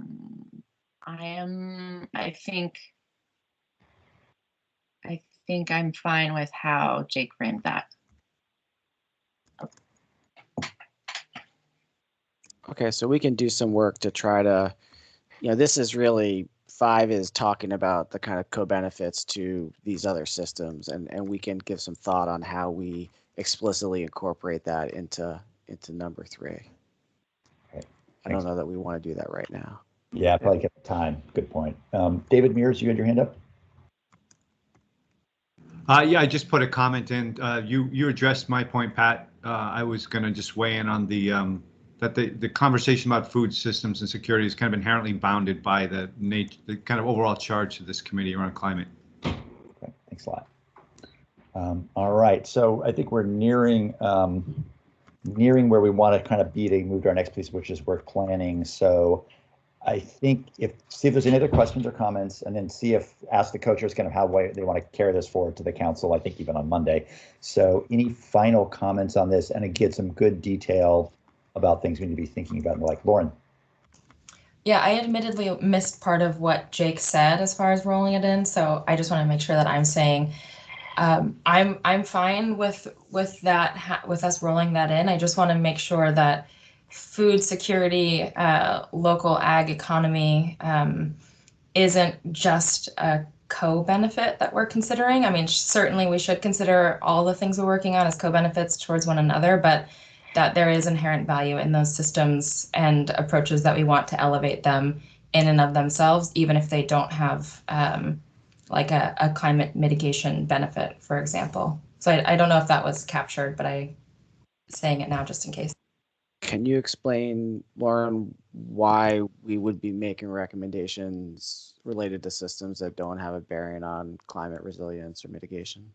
think I'm fine with how Jake framed that. Okay, so we can do some work to try to, this is really 5 is talking about the kind of co-benefits to these other systems, and we can give some thought on how we explicitly incorporate that into number 3. Okay. I don't know that we want to do that right now. Yeah, probably get the time. Good point. David Mears, you had your hand up? Yeah, I just put a comment in. You addressed my point, Pat. I was going to just weigh in on the that the conversation about food systems and security is kind of inherently bounded by the kind of overall charge to this committee around climate. Okay, thanks a lot. All right, so I think we're nearing where we want to kind of be to move to our next piece, which is work planning. So I think see if there's any other questions or comments, and then ask the co-chairs kind of how they want to carry this forward to the council, I think even on Monday. So any final comments on this, and it gives some good detail about things we need to be thinking about, like Lauren. Yeah, I admittedly missed part of what Jake said as far as rolling it in, so I just want to make sure that I'm saying I'm fine with that, with us rolling that in. I just want to make sure that food security, local ag economy isn't just a co-benefit that we're considering. I mean, certainly we should consider all the things we're working on as co-benefits towards one another, but that there is inherent value in those systems and approaches that we want to elevate them in and of themselves, even if they don't have like a climate mitigation benefit, for example. So I don't know if that was captured, but I'm saying it now just in case. Can you explain, Lauren, why we would be making recommendations related to systems that don't have a bearing on climate resilience or mitigation?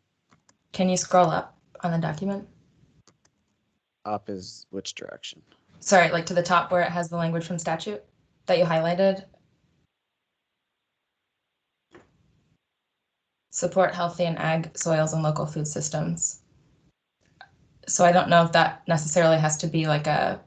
Can you scroll up on the document? Up is which direction? Sorry, like to the top where it has the language from statute that you highlighted. Support healthy and ag soils and local food systems. So I don't know if that necessarily has to be like a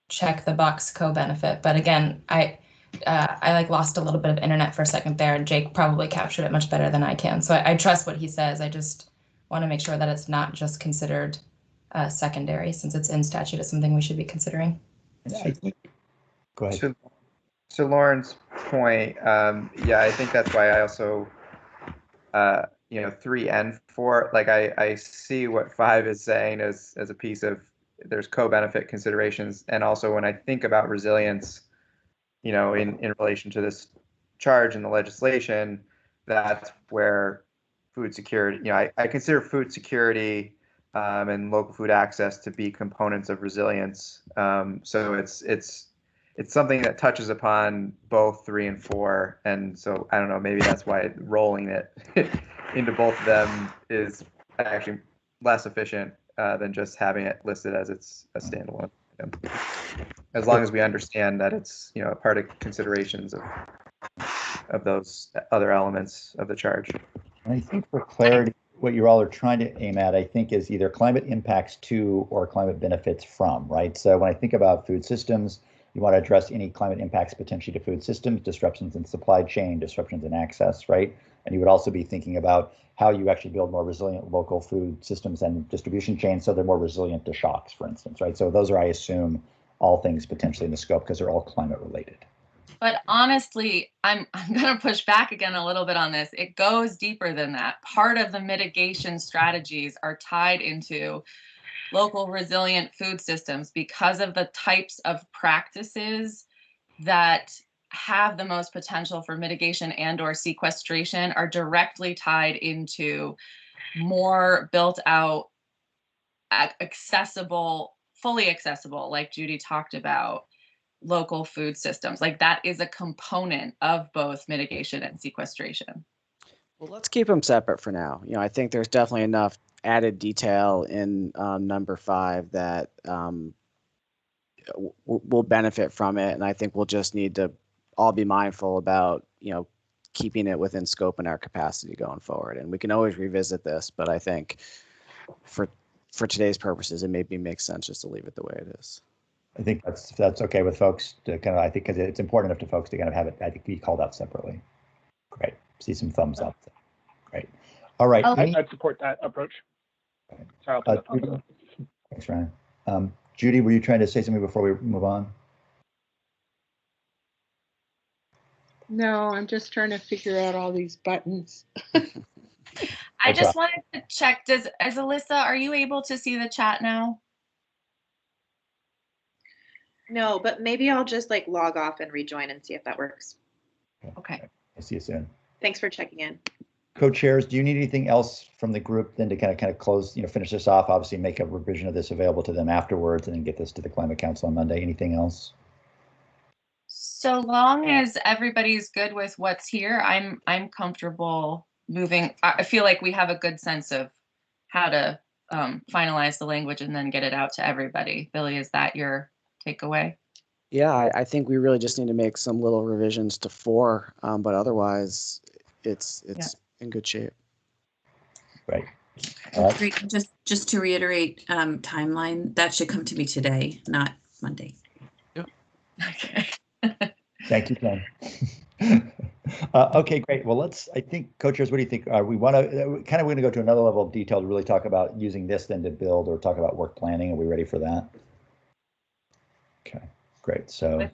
check the box co-benefit, but again, I like lost a little bit of internet for a second there, and Jake probably captured it much better than I can. So I trust what he says. I just want to make sure that it's not just considered secondary, since it's in statute. It's something we should be considering. Go ahead. So Lauren's point, yeah, I think that's why I also 3 and 4, like I see what 5 is saying as a piece of, there's co-benefit considerations, and also when I think about resilience, in relation to this charge in the legislation, that's where food security, I consider food security and local food access to be components of resilience. So it's something that touches upon both 3 and 4, and so I don't know, maybe that's why rolling it into both of them is actually less efficient than just having it listed as it's a standalone item. As long as we understand that it's a part of considerations of those other elements of the charge. And I think for clarity, what you all are trying to aim at, I think, is either climate impacts to or climate benefits from, right? So when I think about food systems, you want to address any climate impacts potentially to food systems, disruptions in supply chain, disruptions in access, right? And you would also be thinking about how you actually build more resilient local food systems and distribution chains so they're more resilient to shocks, for instance, right? So those are, I assume, all things potentially in the scope because they're all climate related. But honestly, I'm going to push back again a little bit on this. It goes deeper than that. Part of the mitigation strategies are tied into local resilient food systems because of the types of practices that have the most potential for mitigation and or sequestration are directly tied into more built out, accessible, fully accessible, like Judy talked about, local food systems. Like that is a component of both mitigation and sequestration. Well, let's keep them separate for now. You know, I think there's definitely enough added detail in number 5 that we'll benefit from it, and I think we'll just need to all be mindful about, you know, keeping it within scope and our capacity going forward. And we can always revisit this, but I think for today's purposes, it maybe makes sense just to leave it the way it is. I think that's okay with folks to kind of, I think, because it's important enough to folks to kind of have it, I think, be called out separately. Great. See some thumbs up. Great. All right. I'd support that approach. Sorry, I'll put that on. Thanks, Ryan. Judy, were you trying to say something before we move on? No, I'm just trying to figure out all these buttons. I just wanted to check, as Alyssa, are you able to see the chat now? No, but maybe I'll just like log off and rejoin and see if that works. Okay. I'll see you soon. Thanks for checking in. Co-chairs, do you need anything else from the group then to kind of close, you know, finish this off? Obviously, make a revision of this available to them afterwards, and then get this to the Climate Council on Monday. Anything else? So long as everybody's good with what's here, I'm comfortable moving. I feel like we have a good sense of how to finalize the language and then get it out to everybody. Billy, is that your takeaway? Yeah, I think we really just need to make some little revisions to 4, but otherwise it's in good shape. Right. Great. Just to reiterate, timeline, that should come to me today, not Monday. Yep. Okay. Thank you, Jen. Okay, great. Well, I think, co-chairs, what do you think? We want to we're going to go to another level of detail to really talk about using this then to build or talk about work planning. Are we ready for that? Okay, great. So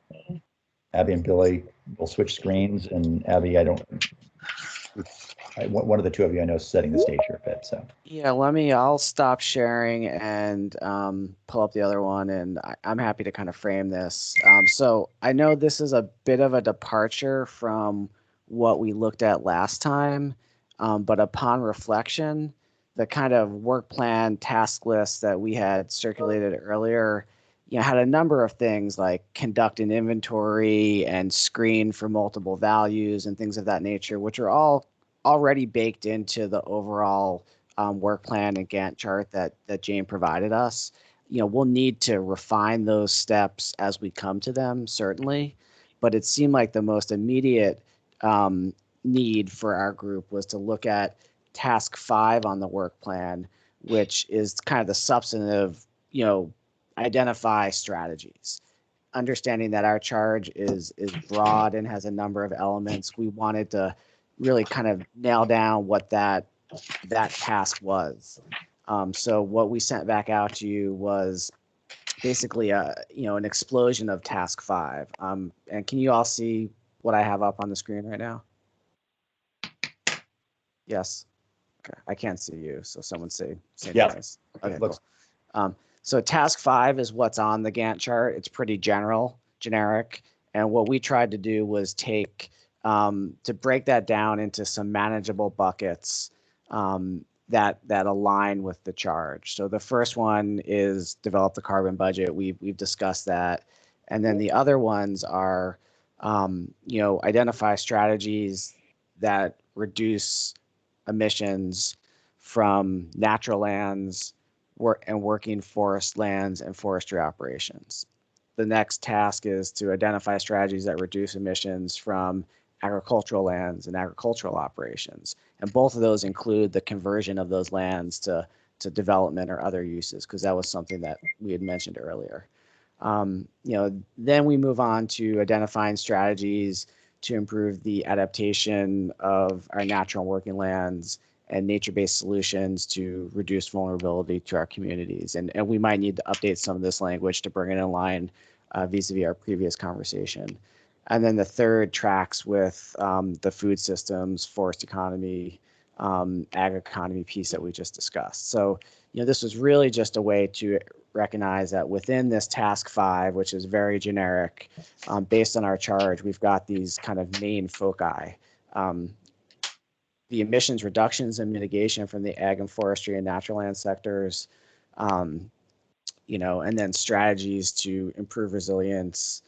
Abby and Billy will switch screens, and Abby, one of the two of you I know is setting the stage here a bit. So yeah, I'll stop sharing and pull up the other one, and I'm happy to kind of frame this. So I know this is a bit of a departure from what we looked at last time, but upon reflection, the kind of work plan task list that we had circulated earlier, you know, had a number of things like conduct an inventory and screen for multiple values and things of that nature, which are all already baked into the overall work plan and Gantt chart that Jane provided us. You know, we'll need to refine those steps as we come to them, certainly, but it seemed like the most immediate need for our group was to look at task 5 on the work plan, which is kind of the substantive, you know, identify strategies. Understanding that our charge is broad and has a number of elements, we wanted to really kind of nail down what that task was. So what we sent back out to you was basically an explosion of task 5. And can you all see what I have up on the screen right now? Yes. Okay. I can't see you, so someone say yes. Okay, cool. So task 5 is what's on the Gantt chart. It's pretty generic. And what we tried to do was to break that down into some manageable buckets that align with the charge. So the first one is develop the carbon budget. We've discussed that. And then the other ones are, identify strategies that reduce emissions from natural lands and working forest lands and forestry operations. The next task is to identify strategies that reduce emissions from agricultural lands and agricultural operations. And both of those include the conversion of those lands to development or other uses, because that was something that we had mentioned earlier. Then we move on to identifying strategies to improve the adaptation of our natural working lands and nature-based solutions to reduce vulnerability to our communities. And we might need to update some of this language to bring it in line vis-a-vis our previous conversation. And then the third tracks with the food systems, forest economy, ag economy piece that we just discussed. So, this was really just a way to recognize that within this task 5, which is very generic, based on our charge, we've got these kind of main foci. the emissions reductions and mitigation from the ag and forestry and natural land sectors, you know, and then strategies to improve resilience,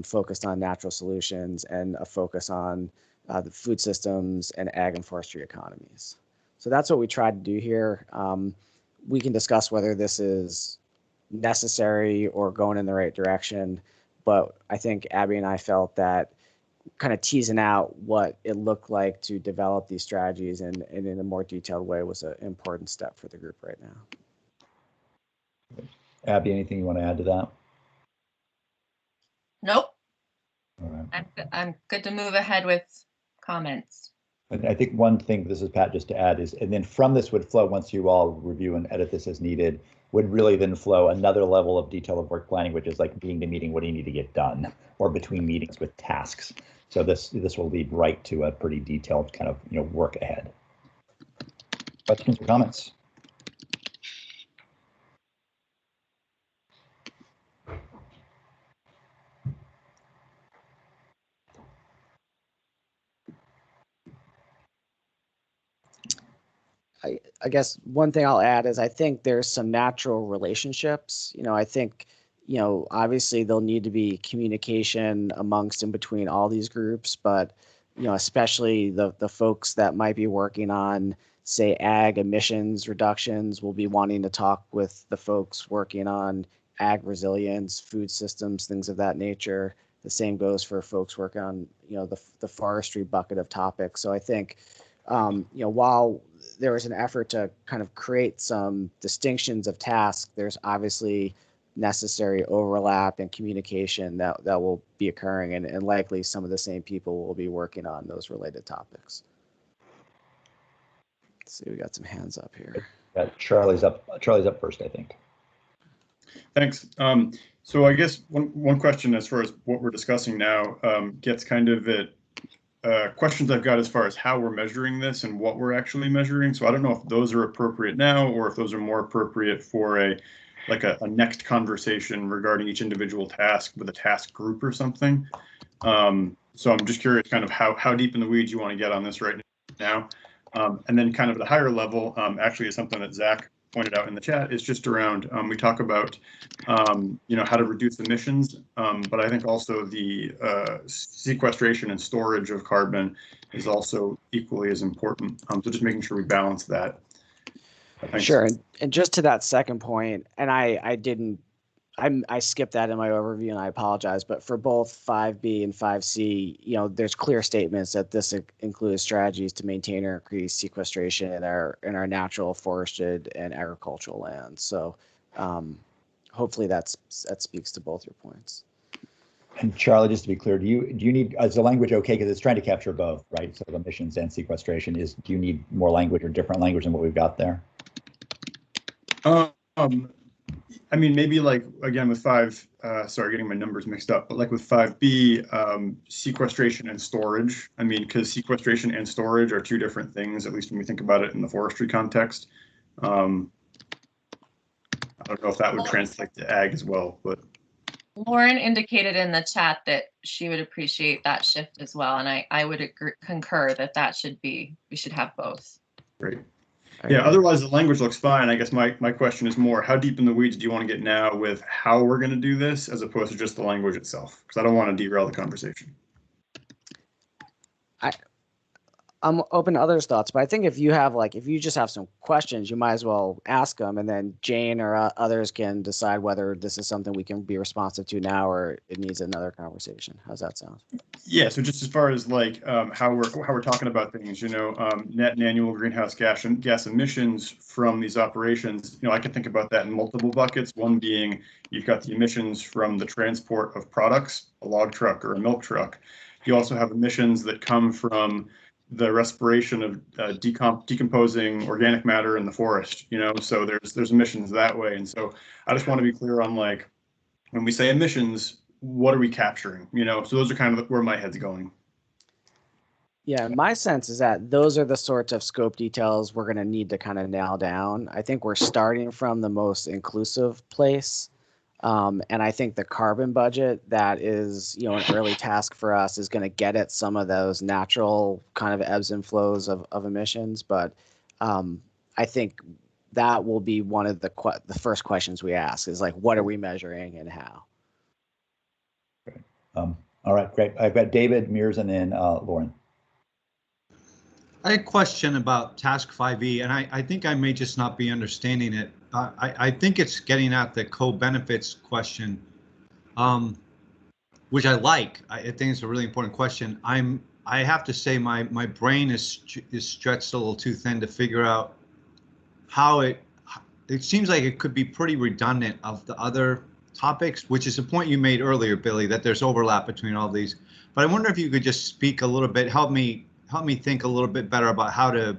focused on natural solutions, and a focus on the food systems and ag and forestry economies. So that's what we tried to do here. We can discuss whether this is necessary or going in the right direction, but I think Abby and I felt that kind of teasing out what it looked like to develop these strategies and in a more detailed way was an important step for the group right now. Abby, anything you want to add to that? Nope. All right. I'm good to move ahead with comments. And I think one thing, this is Pat, just to add is, and then from this would flow, once you all review and edit this as needed, would really then flow another level of detail of work planning, which is like meeting to meeting, what do you need to get done, or between meetings with tasks. So this will lead right to a pretty detailed kind of, you know, work ahead. Questions or comments? I guess one thing I'll add is I think there's some natural relationships. You know, I think, you know, obviously there'll need to be communication amongst and between all these groups, but, you know, especially the folks that might be working on, say, ag emissions reductions will be wanting to talk with the folks working on ag resilience, food systems, things of that nature. The same goes for folks working on, you know, the forestry bucket of topics. So I think, you know, while there was an effort to kind of create some distinctions of tasks, there's obviously necessary overlap and communication that will be occurring, and likely some of the same people will be working on those related topics. Let's see, we got some hands up here. Yeah, Charlie's up first, I think. Thanks. So I guess one question as far as what we're discussing now gets kind of at questions I've got as far as how we're measuring this and what we're actually measuring. So I don't know if those are appropriate now or if those are more appropriate for a next conversation regarding each individual task with a task group or something. So I'm just curious kind of how deep in the weeds you want to get on this right now. And then kind of at a higher level, actually is something that Zach pointed out in the chat, is just around, we talk about, you know, how to reduce emissions, but I think also the sequestration and storage of carbon is also equally as important. So just making sure we balance that. Thanks. Sure, and just to that second point, and I skipped that in my overview, and I apologize, but for both 5B and 5C, you know, there's clear statements that this includes strategies to maintain or increase sequestration in our natural, forested, and agricultural lands. So hopefully that speaks to both your points. And Charlie, just to be clear, do you need, is the language okay? Because it's trying to capture both, right? So emissions and sequestration. Do you need more language or different language than what we've got there? I mean, maybe like, again, with sorry, getting my numbers mixed up, but like with 5B, sequestration and storage. I mean, because sequestration and storage are two different things, at least when we think about it in the forestry context. I don't know if that would translate to ag as well, but. Lauren indicated in the chat that she would appreciate that shift as well. And I would concur that we should have both. Great. Yeah, otherwise the language looks fine. I guess my question is more, how deep in the weeds do you want to get now with how we're going to do this as opposed to just the language itself? Because I don't want to derail the conversation. I'm open to others' thoughts, but I think if you just have some questions, you might as well ask them, and then Jane or others can decide whether this is something we can be responsive to now or it needs another conversation. How's that sound? Yeah, so just as far as like how we're talking about things, you know, net and annual greenhouse gas emissions from these operations, you know, I can think about that in multiple buckets. One being you've got the emissions from the transport of products, a log truck or a milk truck. You also have emissions that come from the respiration of decomposing organic matter in the forest, you know, so there's emissions that way. And so I just want to be clear on, like, when we say emissions, what are we capturing, you know? So those are kind of where my head's going. Yeah, my sense is that those are the sorts of scope details we're going to need to kind of nail down. I think we're starting from the most inclusive place. And I think the carbon budget that is, an early task for us is going to get at some of those natural kind of ebbs and flows of emissions. But I think that will be one of the first questions we ask is like, what are we measuring and how? All right, great. I've got David, Mears, and then Lauren. I had a question about task 5E, and I think I may just not be understanding it. I think it's getting at the co-benefits question, which I like. I think it's a really important question. I have to say my brain is stretched a little too thin to figure out how it seems like it could be pretty redundant of the other topics, which is a point you made earlier, Billy, that there's overlap between all these. But I wonder if you could just speak a little bit, help me think a little bit better about how to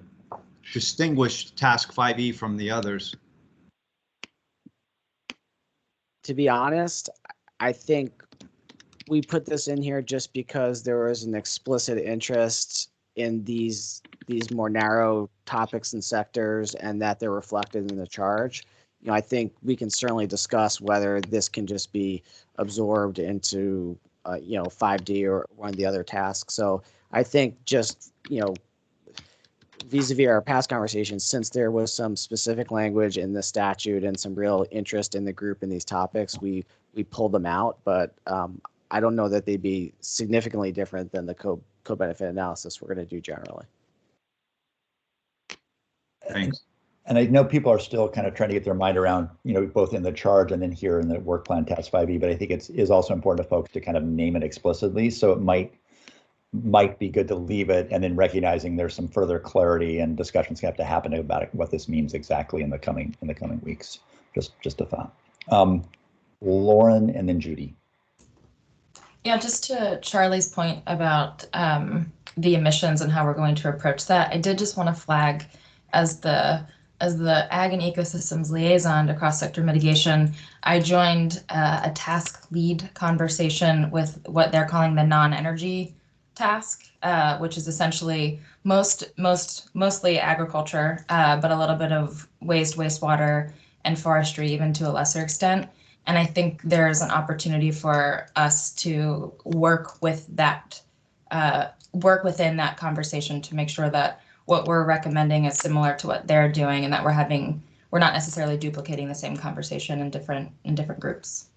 distinguish task 5E from the others. To be honest, I think we put this in here just because there was an explicit interest in these more narrow topics and sectors, and that they're reflected in the charge. I think we can certainly discuss whether this can just be absorbed into 5D or one of the other tasks. So I think just vis-a-vis our past conversations, since there was some specific language in the statute and some real interest in the group in these topics, we pulled them out. But I don't know that they'd be significantly different than the co-benefit analysis we're going to do generally. Thanks. And I know people are still kind of trying to get their mind around, both in the charge and then here in the work plan task 5E, but I think it is also important to folks to kind of name it explicitly. So it might be good to leave it, and then recognizing there's some further clarity and discussions have to happen about it, what this means exactly in the coming weeks. Just a thought. Lauren and then Judy. Yeah, just to Charlie's point about the emissions and how we're going to approach that, I did just want to flag as the Ag and Ecosystems liaison to cross-sector mitigation, I joined a task lead conversation with what they're calling the non-energy task, which is essentially mostly agriculture, but a little bit of wastewater, and forestry, even to a lesser extent. And I think there's an opportunity for us to work with that, work within that conversation to make sure that what we're recommending is similar to what they're doing, and that we're not necessarily duplicating the same conversation in different groups.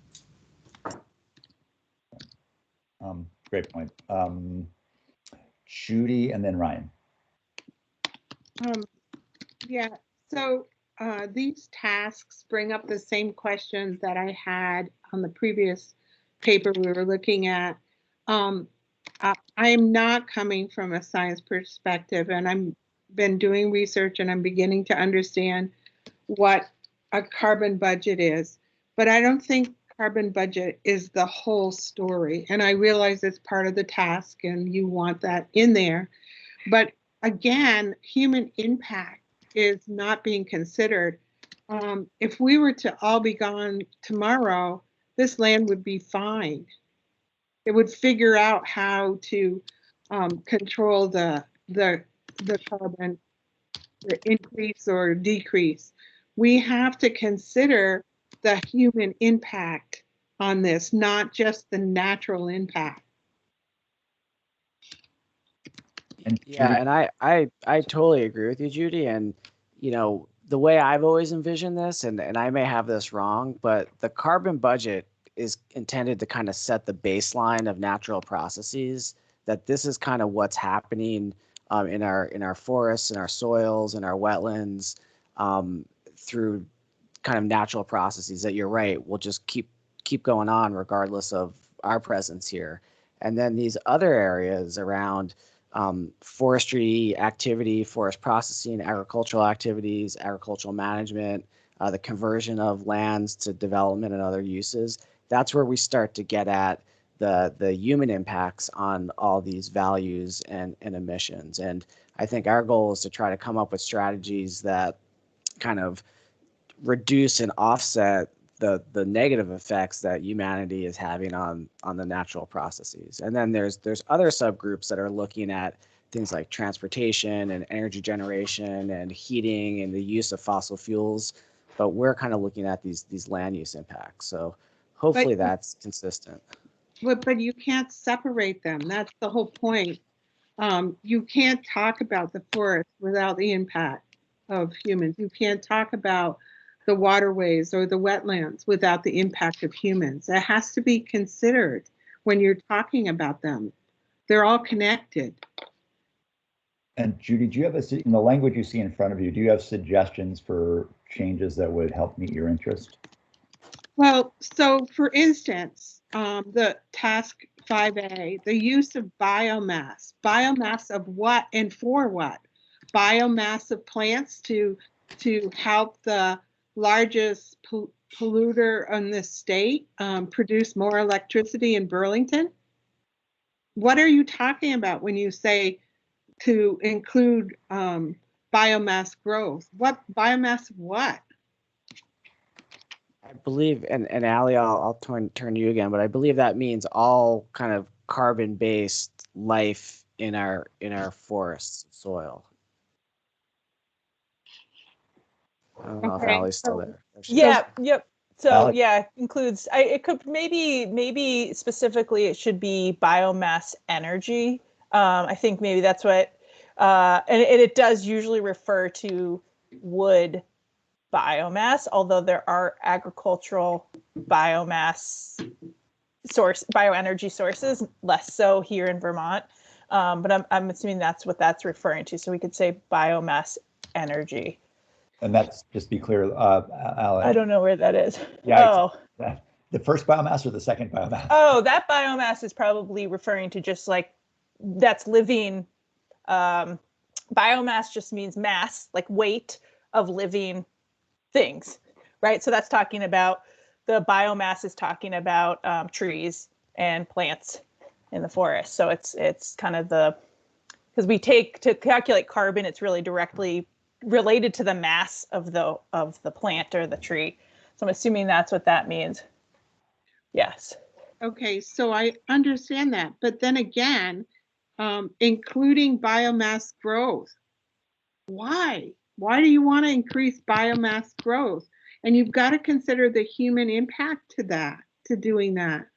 Great point. Judy and then Ryan. Yeah, so these tasks bring up the same questions that I had on the previous paper we were looking at. I am not coming from a science perspective, and I've been doing research and I'm beginning to understand what a carbon budget is, but I don't think carbon budget is the whole story. And I realize it's part of the task and you want that in there. But again, human impact is not being considered. If we were to all be gone tomorrow, this land would be fine. It would figure out how to control the carbon, the increase or decrease. We have to consider the human impact on this, not just the natural impact. Yeah, and I totally agree with you, Judy. And the way I've always envisioned this, and I may have this wrong, but the carbon budget is intended to kind of set the baseline of natural processes, that this is kind of what's happening in our forests, in our soils, in our wetlands, through kind of natural processes that, you're right, will just keep going on regardless of our presence here. And then these other areas around forestry activity, forest processing, agricultural activities, agricultural management, the conversion of lands to development and other uses, that's where we start to get at the human impacts on all these values and emissions. And I think our goal is to try to come up with strategies that kind of reduce and offset the negative effects that humanity is having on the natural processes. And then there's other subgroups that are looking at things like transportation and energy generation and heating and the use of fossil fuels, but we're kind of looking at these land use impacts. So hopefully that's consistent. But you can't separate them. That's the whole point. You can't talk about the forest without the impact of humans. You can't talk about the waterways or the wetlands without the impact of humans. It has to be considered when you're talking about them. They're all connected. And Judy, do you have in the language you see in front of you, do you have suggestions for changes that would help meet your interest? Well, so for instance, the task 5A, the use of biomass. Biomass of what and for what? Biomass of plants to help the largest polluter in the state produce more electricity in Burlington? What are you talking about when you say to include biomass growth? What biomass of what? I believe, and Allie, I'll turn to you again, but I believe that means all kind of carbon-based life in our forests, soil. I don't know if Allie's still there. Yeah, yep. So Allie? yeah, includes. It could maybe specifically it should be biomass energy. I think maybe that's what, and it does usually refer to wood biomass, although there are agricultural biomass bioenergy sources, less so here in Vermont. But I'm assuming that's what that's referring to. So we could say biomass energy. And that's, just to be clear, Allie. I don't know where that is. Yeah, the first biomass or the second biomass? Oh, that biomass is probably referring to just like that's living. Biomass just means mass, like weight of living things, right? So that's talking about the biomass is talking about trees and plants in the forest. So it's kind of because we take to calculate carbon, it's really directly related to the mass of the plant or the tree. So I'm assuming that's what that means. Yes. Okay, so I understand that, but then again, including biomass growth. Why? Why do you want to increase biomass growth? And you've got to consider the human impact to doing that.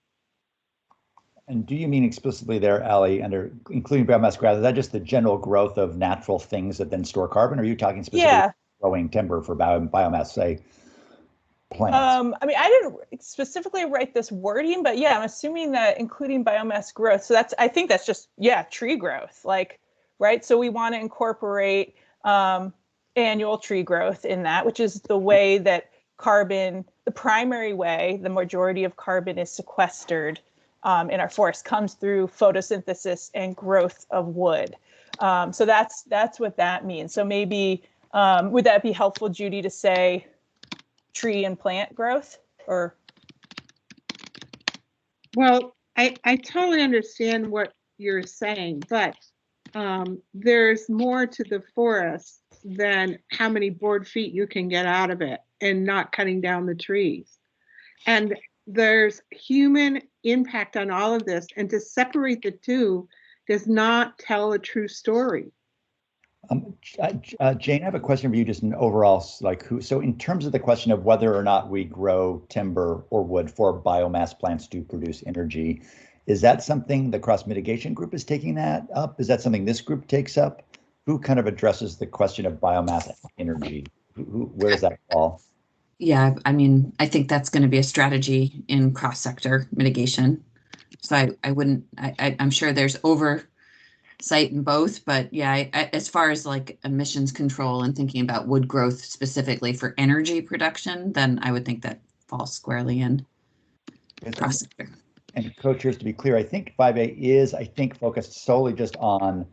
And do you mean explicitly there, Allie, under including biomass growth? Is that just the general growth of natural things that then store carbon? Or are you talking specifically growing timber for biomass, say, plants? I mean, I didn't specifically write this wording, but yeah, I'm assuming that including biomass growth. So I think that's just, tree growth, like, right? So we want to incorporate annual tree growth in that, which is the way that carbon, the primary way the majority of carbon is sequestered in our forest comes through photosynthesis and growth of wood. So that's what that means. So maybe, would that be helpful, Judy, to say tree and plant growth or? Well, I totally understand what you're saying, but there's more to the forest than how many board feet you can get out of it and not cutting down the trees. And there's human impact on all of this, and to separate the two does not tell a true story. Jane, I have a question for you, just an overall, so in terms of the question of whether or not we grow timber or wood for biomass plants to produce energy, is that something the cross mitigation group is taking that up? Is that something this group takes up? Who kind of addresses the question of biomass energy? Where does that fall? Yeah, I mean, I think that's going to be a strategy in cross-sector mitigation. So I'm sure there's oversight in both, but yeah, as far as like emissions control and thinking about wood growth specifically for energy production, then I would think that falls squarely in cross-sector. And co-chairs, to be clear, I think 5A is, focused solely just on,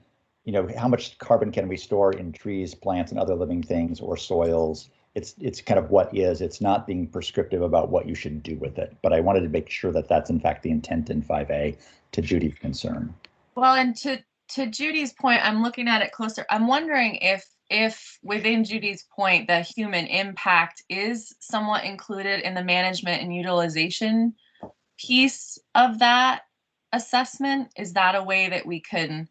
how much carbon can we store in trees, plants, and other living things or soils. It's kind of what is. It's not being prescriptive about what you should do with it. But I wanted to make sure that that's in fact the intent in 5A, to Judy's concern. Well, and to Judy's point, I'm looking at it closer. I'm wondering if within Judy's point, the human impact is somewhat included in the management and utilization piece of that assessment. Is that a way that we can,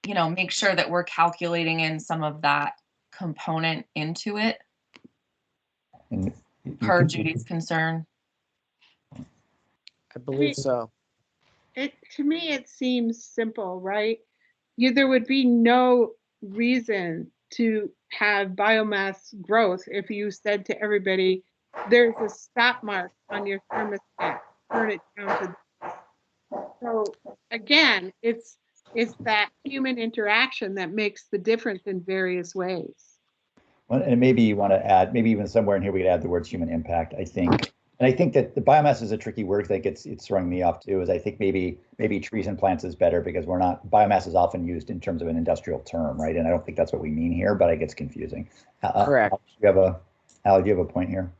make sure that we're calculating in some of that component into it? Per Judy's concern. I believe so. To me, it seems simple, right? There would be no reason to have biomass growth if you said to everybody, there's a stop mark on your thermostat, turn it down to this. So again, it's that human interaction that makes the difference in various ways. Well, and maybe you want to add, maybe even somewhere in here we could add the words human impact, I think. And I think that the biomass is a tricky word. I think it's throwing me off too, is I think maybe trees and plants is better because biomass is often used in terms of an industrial term, right? And I don't think that's what we mean here, but it gets confusing. Correct. Al, do you have a point here?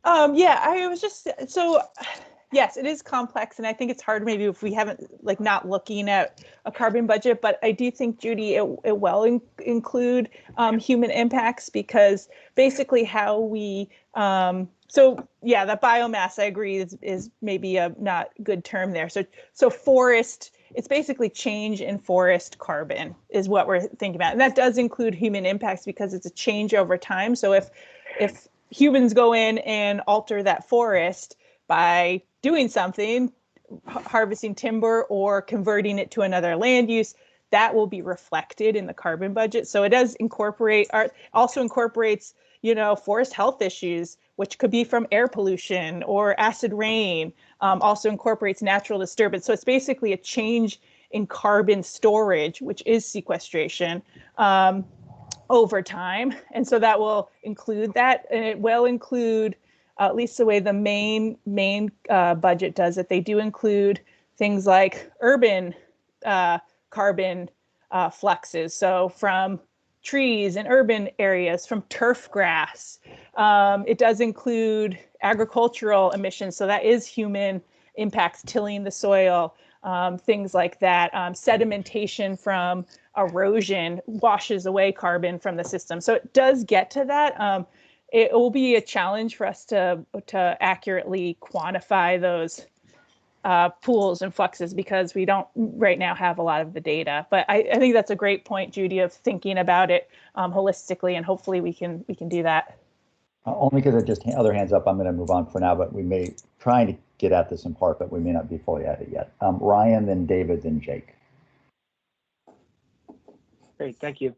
Yeah, I was just, so yes, it is complex, and I think it's hard maybe if we haven't, like, not looking at a carbon budget, but I do think, Judy, it will include human impacts, because basically how we, so yeah, the biomass, I agree, is maybe a not good term there. So forest, it's basically change in forest carbon is what we're thinking about. And that does include human impacts because it's a change over time. So if humans go in and alter that forest by doing something, harvesting timber or converting it to another land use, that will be reflected in the carbon budget. So it does also incorporates, forest health issues, which could be from air pollution or acid rain, also incorporates natural disturbance. So it's basically a change in carbon storage, which is sequestration, over time. And so that will include that, and it will include, at least the way the main budget does it, they do include things like urban carbon fluxes. So from trees in urban areas, from turf grass. It does include agricultural emissions. So that is human impacts, tilling the soil, things like that. Sedimentation from erosion washes away carbon from the system. So it does get to that. It will be a challenge for us to accurately quantify those pools and fluxes because we don't right now have a lot of the data. But I think that's a great point, Judy, of thinking about it holistically, and hopefully we can do that. Only because it just other hands up, I'm going to move on for now, but we may try to get at this in part, but we may not be fully at it yet. Ryan, then David, then Jake. Great, thank you.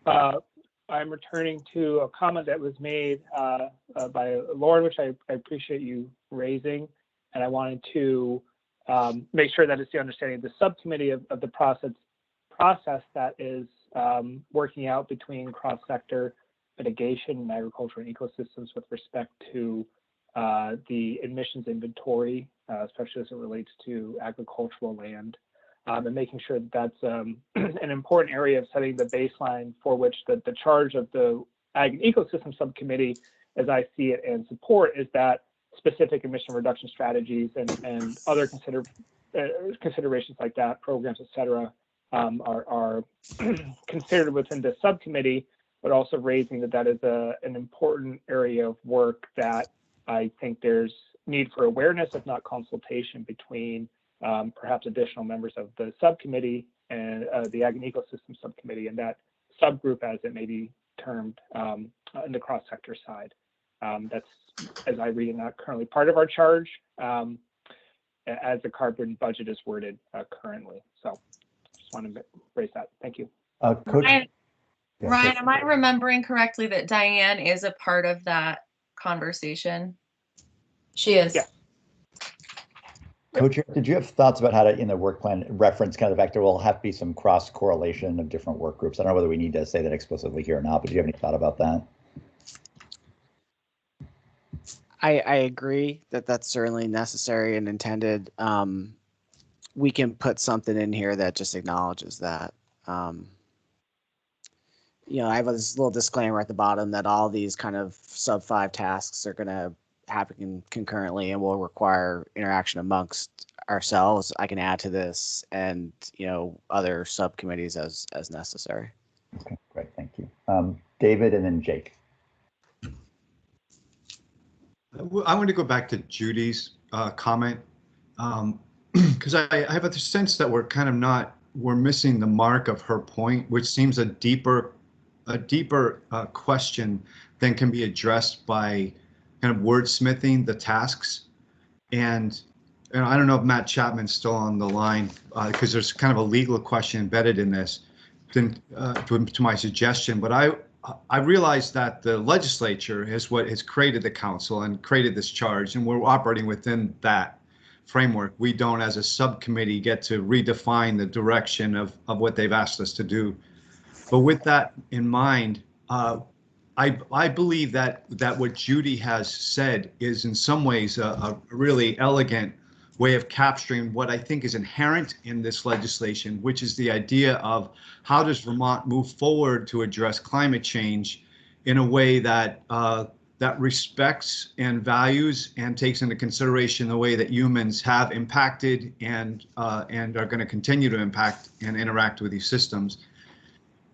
I'm returning to a comment that was made by Lauren, which I appreciate you raising. And I wanted to make sure that it's the understanding of the subcommittee of the process that is working out between cross-sector mitigation and agriculture and ecosystems with respect to the emissions inventory, especially as it relates to agricultural land, and making sure that that's an important area of setting the baseline for which the charge of the Ag and Ecosystem Subcommittee, as I see it and support, is that specific emission reduction strategies and other considerations like that, programs, et cetera, are considered within the subcommittee, but also raising that is an important area of work that I think there's need for awareness, if not consultation, between perhaps additional members of the subcommittee and the Ag and Ecosystem Subcommittee, and that subgroup, as it may be termed, in the cross-sector side. That's, as I read it, not currently part of our charge, as the carbon budget is worded currently. So just want to raise that. Thank you. Coach. Ryan, am I remembering correctly that Diane is a part of that conversation? She is. Yeah. Coach, did you have thoughts about how to, in the work plan, reference kind of the fact there will have to be some cross correlation of different work groups? I don't know whether we need to say that explicitly here or not, but do you have any thought about that? I agree that that's certainly necessary and intended. We can put something in here that just acknowledges that. I have this little disclaimer at the bottom that all these kind of sub 5 tasks are going to happen concurrently and will require interaction amongst ourselves. I can add to this and, other subcommittees as necessary. Okay, great. Thank you. David and then Jake. I want to go back to Judy's comment because I have a sense that we're missing the mark of her point, which seems a deeper question than can be addressed by kind of wordsmithing the tasks. And I don't know if Matt Chapman's still on the line, because there's kind of a legal question embedded in this to my suggestion. But I realize that the legislature is what has created the council and created this charge, and we're operating within that framework. We don't, as a subcommittee, get to redefine the direction of what they've asked us to do. But with that in mind, I believe that what Judy has said is in some ways a really elegant way of capturing what I think is inherent in this legislation, which is the idea of how does Vermont move forward to address climate change in a way that that respects and values and takes into consideration the way that humans have impacted and are going to continue to impact and interact with these systems.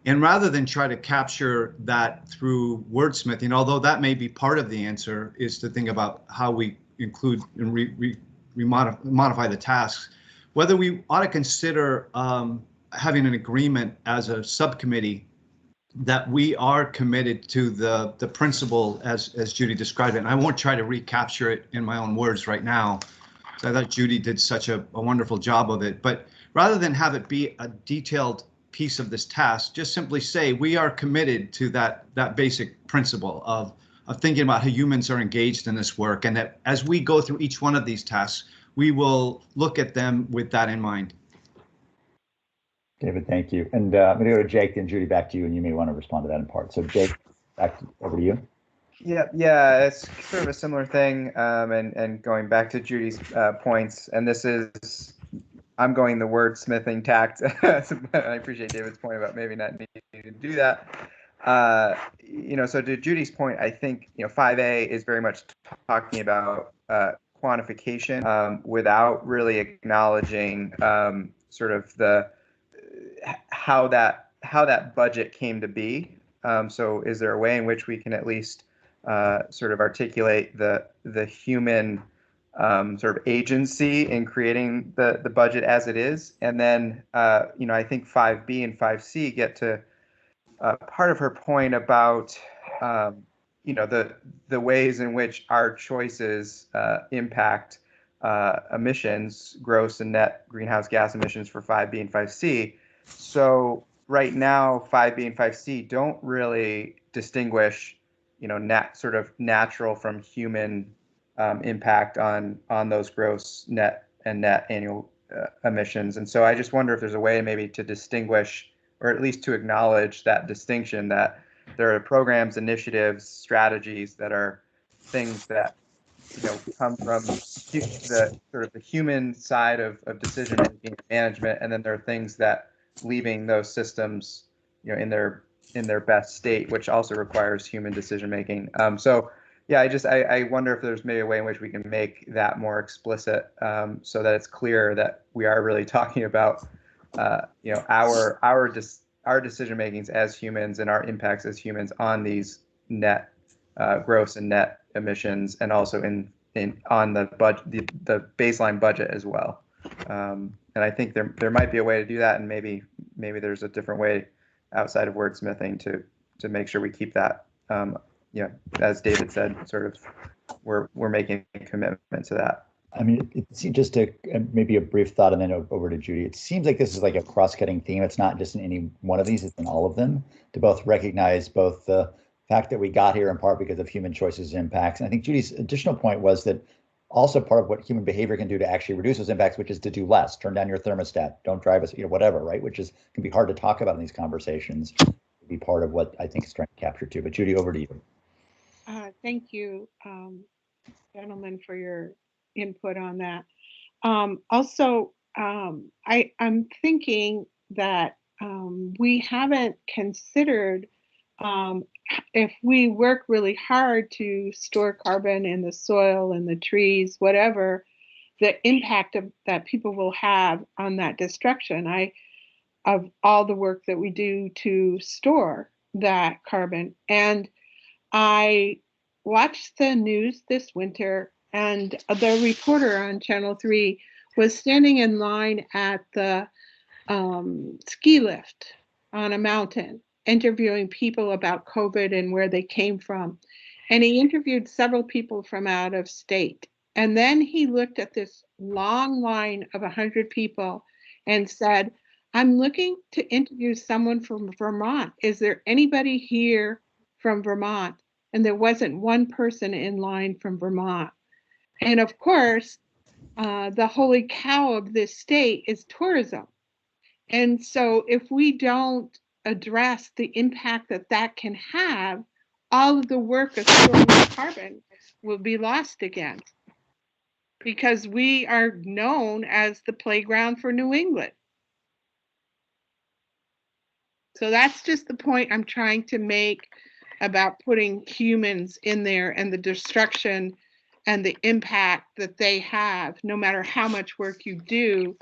And rather than try to capture that through wordsmithing, although that may be part of the answer, is to think about how we include and modify the tasks, whether we ought to consider having an agreement as a subcommittee that we are committed to the principle as Judy described it. And I won't try to recapture it in my own words right now, because I thought Judy did such a wonderful job of it. But rather than have it be a detailed piece of this task, just simply say we are committed to that basic principle of thinking about how humans are engaged in this work, and that as we go through each one of these tasks, we will look at them with that in mind. David, thank you. And I'm going to go to Jake, then Judy, back to you, and you may want to respond to that in part. So Jake, over to you. Yeah, it's sort of a similar thing, and going back to Judy's points, and this is, I'm going the wordsmithing tact. I appreciate David's point about maybe not needing to do that. So to Judy's point, I think 5A is very much talking about quantification without really acknowledging sort of how that budget came to be. So is there a way in which we can at least sort of articulate the human sort of agency in creating the budget as it is? And then I think 5B and 5C get to part of her point about the ways in which our choices impact emissions, gross and net greenhouse gas emissions for 5B and 5C. So right now, 5B and 5C don't really distinguish, sort of natural from human impact on those gross, net, and net annual emissions. And so I just wonder if there's a way maybe to distinguish, or at least to acknowledge that distinction, that there are programs, initiatives, strategies that are things that come from the sort of the human side of decision making and management, and then there are things that leaving those systems in their best state, which also requires human decision making. So yeah, I wonder if there's maybe a way in which we can make that more explicit, so that it's clear that we are really talking about our decision makings as humans and our impacts as humans on these net gross and net emissions, and also on the budget, the baseline budget as well. And I think there might be a way to do that, and maybe there's a different way outside of wordsmithing to make sure we keep that. As David said, sort of we're making a commitment to that. I mean, just to maybe a brief thought, and then over to Judy. It seems like this is like a cross-cutting theme. It's not just in any one of these; it's in all of them. To both recognize both the fact that we got here in part because of human choices and impacts. And I think Judy's additional point was that also part of what human behavior can do to actually reduce those impacts, which is to do less, turn down your thermostat, don't drive us, whatever, right? Which can be hard to talk about in these conversations. To be part of what I think is trying to capture too. But Judy, over to you. Thank you, gentlemen, for your input on that. Also, I'm thinking that we haven't considered, if we work really hard to store carbon in the soil and the trees, whatever, the impact that people will have on that destruction. Of all the work that we do to store that carbon. And I watched the news this winter, and the reporter on Channel 3 was standing in line at the ski lift on a mountain, interviewing people about COVID and where they came from. And he interviewed several people from out of state. And then he looked at this long line of 100 people and said, I'm looking to interview someone from Vermont. Is there anybody here from Vermont? And there wasn't one person in line from Vermont. And of course, the holy cow of this state is tourism. And so if we don't address the impact that that can have, all of the work of storing carbon will be lost again, because we are known as the playground for New England. So that's just the point I'm trying to make about putting humans in there and the destruction and the impact that they have, no matter how much work you do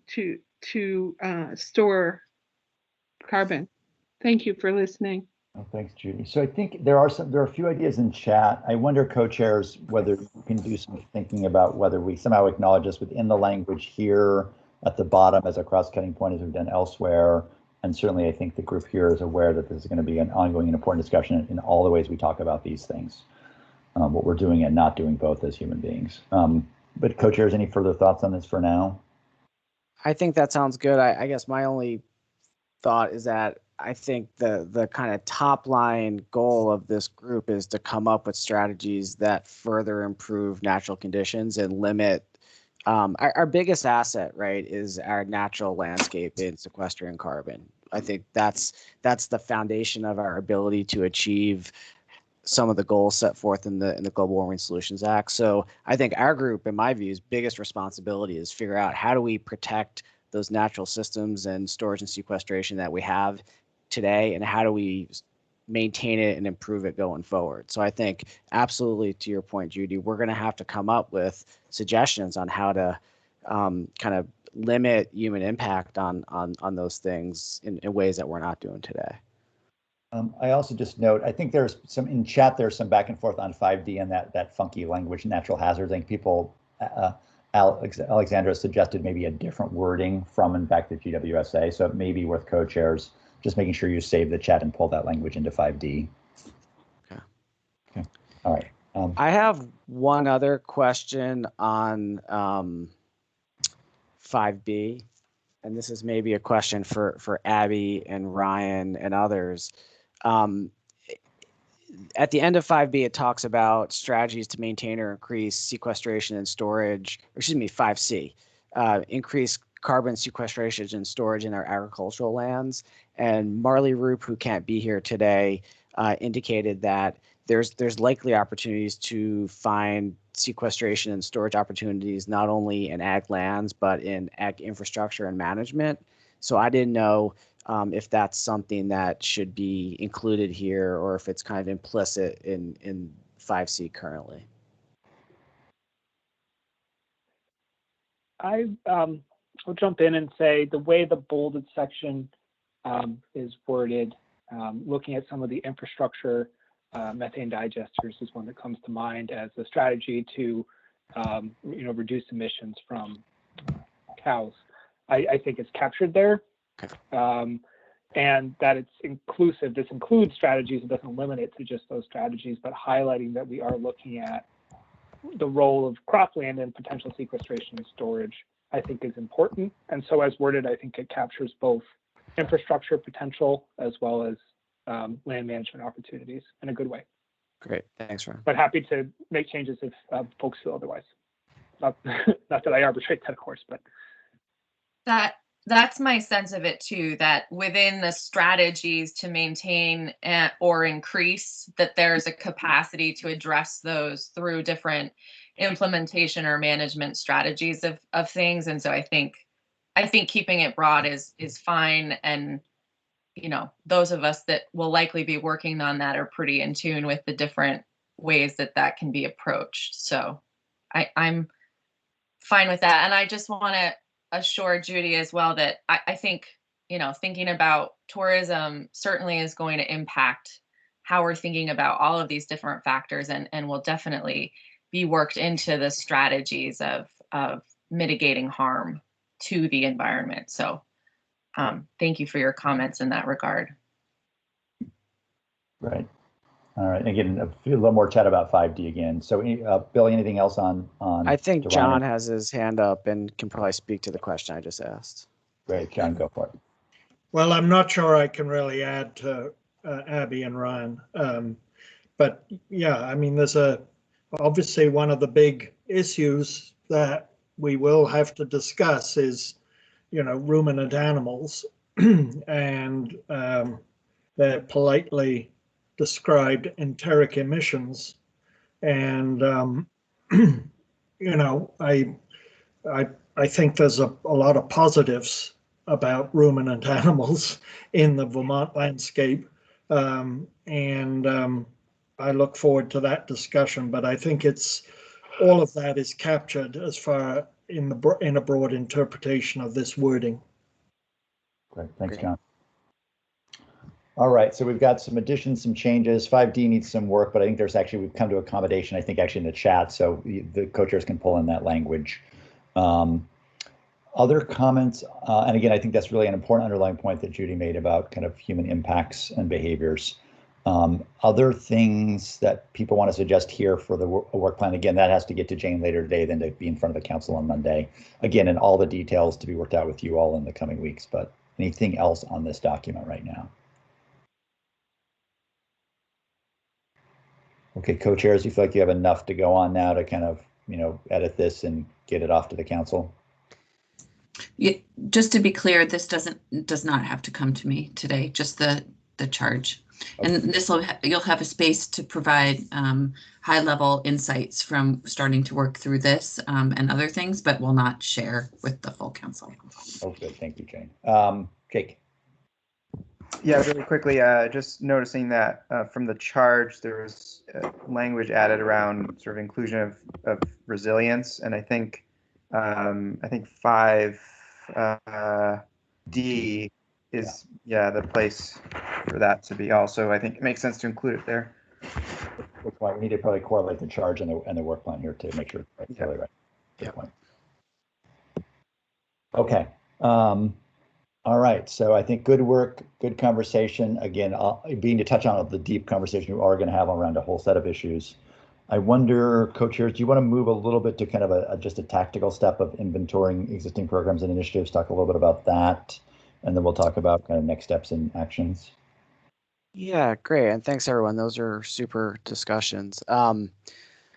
to store carbon. Thank you for listening. Oh, thanks, Judy. So I think there are a few ideas in chat. I wonder, co-chairs, whether you can do some thinking about whether we somehow acknowledge this within the language here at the bottom as a cross-cutting point as we've done elsewhere. And certainly I think the group here is aware that this is going to be an ongoing and important discussion in all the ways we talk about these things, what we're doing and not doing both as human beings. But co-chairs, any further thoughts on this for now? I think that sounds good. I guess my only thought is that I think the kind of top line goal of this group is to come up with strategies that further improve natural conditions and limit our biggest asset, right, is our natural landscape in sequestering carbon. I think that's the foundation of our ability to achieve some of the goals set forth in the Global Warming Solutions Act. So I think our group, in my view, biggest responsibility is figure out how do we protect those natural systems and storage and sequestration that we have today, and how do we maintain it and improve it going forward. So I think absolutely, to your point, Judy, we're going to have to come up with suggestions on how to kind of limit human impact on those things in ways that we're not doing today. I also just note, I think there's some in chat, there's some back and forth on 5D and that funky language, natural hazards. I think people, Alexandra suggested maybe a different wording from and back to GWSA. So it may be worth co-chairs just making sure you save the chat and pull that language into 5D. Okay. All right. I have one other question on 5B, and this is maybe a question for Abby and Ryan and others. At the end of 5B, it talks about strategies to maintain or increase sequestration and storage, or excuse me, 5C, increase carbon sequestration and storage in our agricultural lands. And Marley Roop, who can't be here today, indicated that there's likely opportunities to find sequestration and storage opportunities not only in ag lands, but in ag infrastructure and management. So I didn't know if that's something that should be included here or if it's kind of implicit in 5C currently. I'll jump in and say the way the bolded section is worded, looking at some of the infrastructure, methane digesters is one that comes to mind as a strategy to reduce emissions from cows. I think it's captured there. Okay. And that it's inclusive. This includes strategies. It doesn't limit it to just those strategies, but highlighting that we are looking at the role of cropland and potential sequestration and storage, I think is important. And so as worded, I think it captures both infrastructure potential as well as land management opportunities in a good way. Great, thanks, Ron. But happy to make changes if folks feel otherwise. Not that I arbitrate that, of course, but. That's my sense of it too, that within the strategies to maintain or increase, that there's a capacity to address those through different implementation or management strategies of things. And so I think keeping it broad is fine. And, those of us that will likely be working on that are pretty in tune with the different ways that can be approached. So I'm fine with that. And I just want to assure Judy as well that I think, thinking about tourism certainly is going to impact how we're thinking about all of these different factors and will definitely be worked into the strategies of mitigating harm to the environment. So thank you for your comments in that regard. Right. All right. Again, a little more chat about 5D again. So, Billy, anything else on? I think Ryan? John has his hand up and can probably speak to the question I just asked. Great, John, go for it. Well, I'm not sure I can really add to Abby and Ryan. But yeah, I mean, there's obviously one of the big issues that we will have to discuss is, ruminant animals and they're politely described enteric emissions. And, I think there's a lot of positives about ruminant animals in the Vermont landscape. I look forward to that discussion, but I think all of that is captured as far in a broad interpretation of this wording. Great, thanks, John. All right, so we've got some additions, some changes. 5D needs some work, but I think we've come to accommodation, I think actually in the chat, so the co-chairs can pull in that language. Other comments, and again, I think that's really an important underlying point that Judy made about kind of human impacts and behaviors. Other things that people want to suggest here for the work plan, again, that has to get to Jane later today, then to be in front of the council on Monday. Again, and all the details to be worked out with you all in the coming weeks, but anything else on this document right now? Okay, co-chairs, you feel like you have enough to go on now to kind of, edit this and get it off to the council? Yeah, just to be clear, this does not have to come to me today, just the charge. Okay. And you'll have a space to provide high level insights from starting to work through this and other things, but will not share with the full council. Oh, good. Thank you, Jane. Jake. Yeah, really quickly, just noticing that from the charge, there was language added around sort of inclusion of resilience, and I think 5D is the place for that to be. Also, I think it makes sense to include it there. Good point. We need to probably correlate the charge and the work plan here to make sure it's really right. Good point. Okay. All right, so I think good work, good conversation. Again, being to touch on the deep conversation we are going to have around a whole set of issues. I wonder, co-chairs, do you want to move a little bit to kind of just a tactical step of inventorying existing programs and initiatives, talk a little bit about that, and then we'll talk about kind of next steps and actions. Yeah, great, and thanks everyone. Those are super discussions.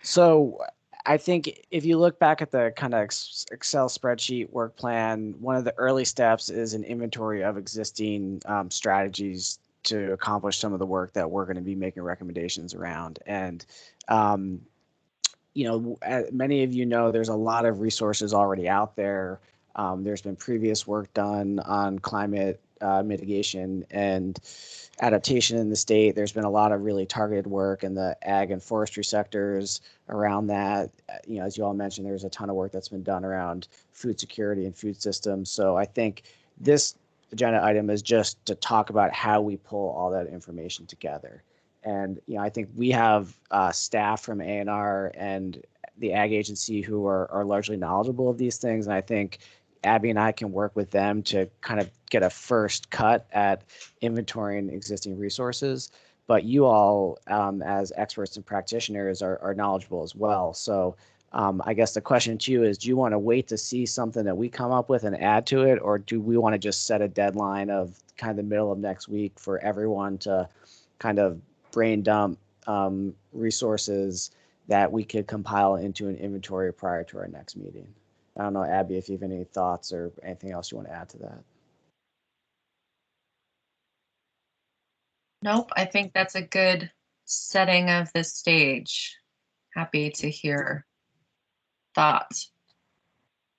So I think if you look back at the kind of Excel spreadsheet work plan, one of the early steps is an inventory of existing strategies to accomplish some of the work that we're going to be making recommendations around. And, many of you know, there's a lot of resources already out there. There's been previous work done on climate mitigation and adaptation in the state. There's been a lot of really targeted work in the ag and forestry sectors around that. As you all mentioned, there's a ton of work that's been done around food security and food systems. So I think this agenda item is just to talk about how we pull all that information together. And I think we have staff from A&R and the ag agency who are largely knowledgeable of these things. And I think Abby and I can work with them to kind of get a first cut at inventorying existing resources. But you all, as experts and practitioners, are knowledgeable as well. So I guess the question to you is, do you want to wait to see something that we come up with and add to it? Or do we want to just set a deadline of kind of the middle of next week for everyone to kind of brain dump resources that we could compile into an inventory prior to our next meeting? I don't know, Abby, if you have any thoughts or anything else you want to add to that. Nope, I think that's a good setting of the stage. Happy to hear thoughts.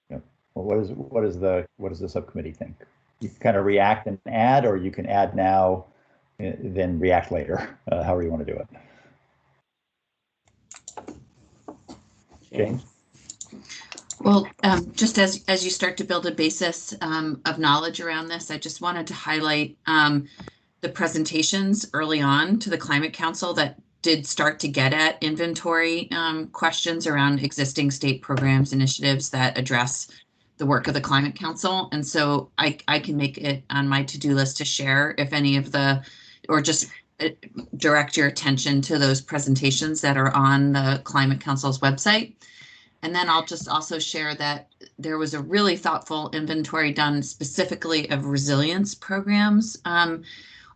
Yeah. Well, what does the subcommittee think? You can kind of react and add, or you can add now, then react later. However you want to do it. James. Well, just as you start to build a basis of knowledge around this, I just wanted to highlight the presentations early on to the Climate Council that did start to get at inventory questions around existing state programs, initiatives that address the work of the Climate Council. And so I can make it on my to-do list to share if any of the, or just direct your attention to those presentations that are on the Climate Council's website. And then I'll just also share that there was a really thoughtful inventory done specifically of resilience programs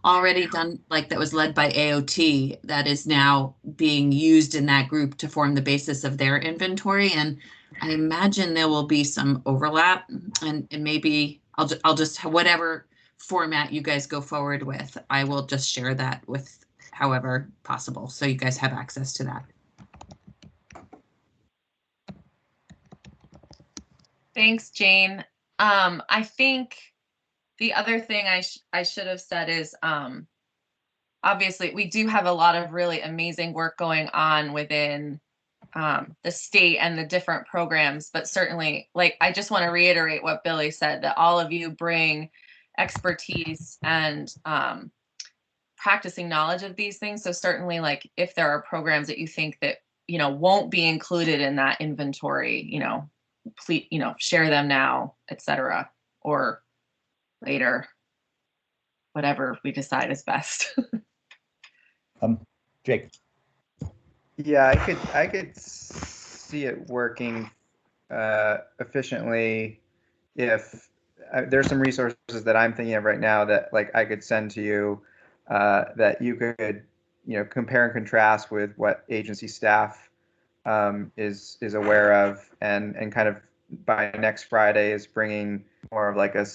already done, like that was led by AOT, that is now being used in that group to form the basis of their inventory. And I imagine there will be some overlap, and maybe I'll just whatever format you guys go forward with, I will just share that with however possible, so you guys have access to that. Thanks, Jane. I think the other thing I should have said is, obviously, we do have a lot of really amazing work going on within the state and the different programs, but certainly, like, I just want to reiterate what Billy said, that all of you bring expertise and practicing knowledge of these things. So certainly, like, if there are programs that you think that, you know, won't be included in that inventory, you know, please, you know, share them now, etc., or later, whatever we decide is best. Jake. Yeah, I could see it working efficiently if there's some resources that I'm thinking of right now that, like, I could send to you that you could, you know, compare and contrast with what agency staff is aware of, and kind of by next Friday is bringing more of like a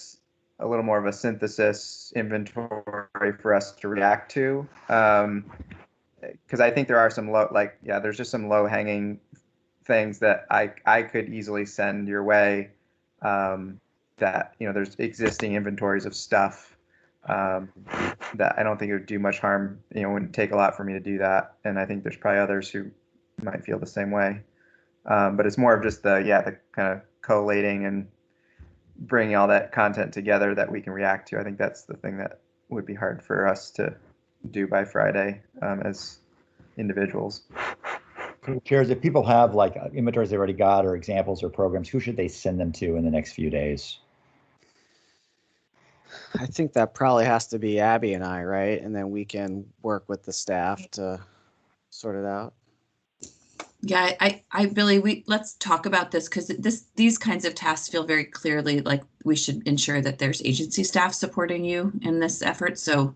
little more of a synthesis inventory for us to react to. Because I think there are some there's just some low hanging things that I could easily send your way. That, you know, there's existing inventories of stuff that I don't think it would do much harm. You know, it wouldn't take a lot for me to do that, and I think there's probably others who might feel the same way. But it's more of just the kind of collating and bringing all that content together that we can react to. I think that's the thing that would be hard for us to do by Friday as individuals. Chairs, if people have like inventories they already got or examples or programs, who should they send them to in the next few days? I think that probably has to be Abby and I, right? And then we can work with the staff to sort it out. Yeah, Billy, let's talk about this, because these kinds of tasks feel very clearly like we should ensure that there's agency staff supporting you in this effort, so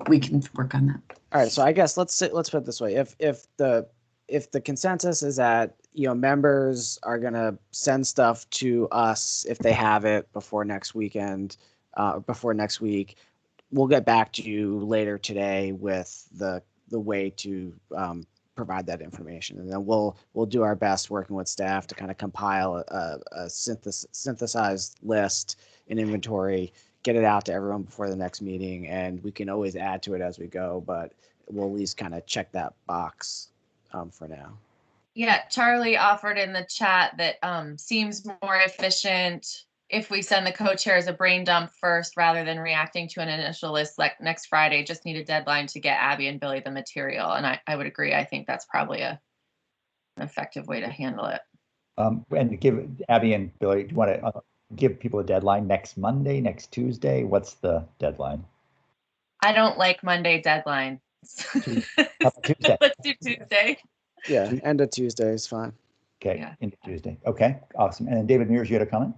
we can work on that. All right, so I guess let's put it this way: if the consensus is that, you know, members are gonna send stuff to us if they have it before next weekend, before next week, we'll get back to you later today with the way to provide that information, and then we'll do our best working with staff to kind of compile a synthesized list and inventory, get it out to everyone before the next meeting, and we can always add to it as we go, but we'll at least kind of check that box for now. Yeah, Charlie offered in the chat that seems more efficient if we send the co-chairs a brain dump first rather than reacting to an initial list like next Friday. Just need a deadline to get Abby and Billy the material. And I would agree. I think that's probably an effective way to handle it. And give Abby and Billy, do you want to give people a deadline next Monday, next Tuesday? What's the deadline? I don't like Monday deadline. Tuesday. Let's do Tuesday. Yeah, end of Tuesday is fine. Okay, yeah. End of Tuesday. Okay, awesome. And then David Mears, you had a comment?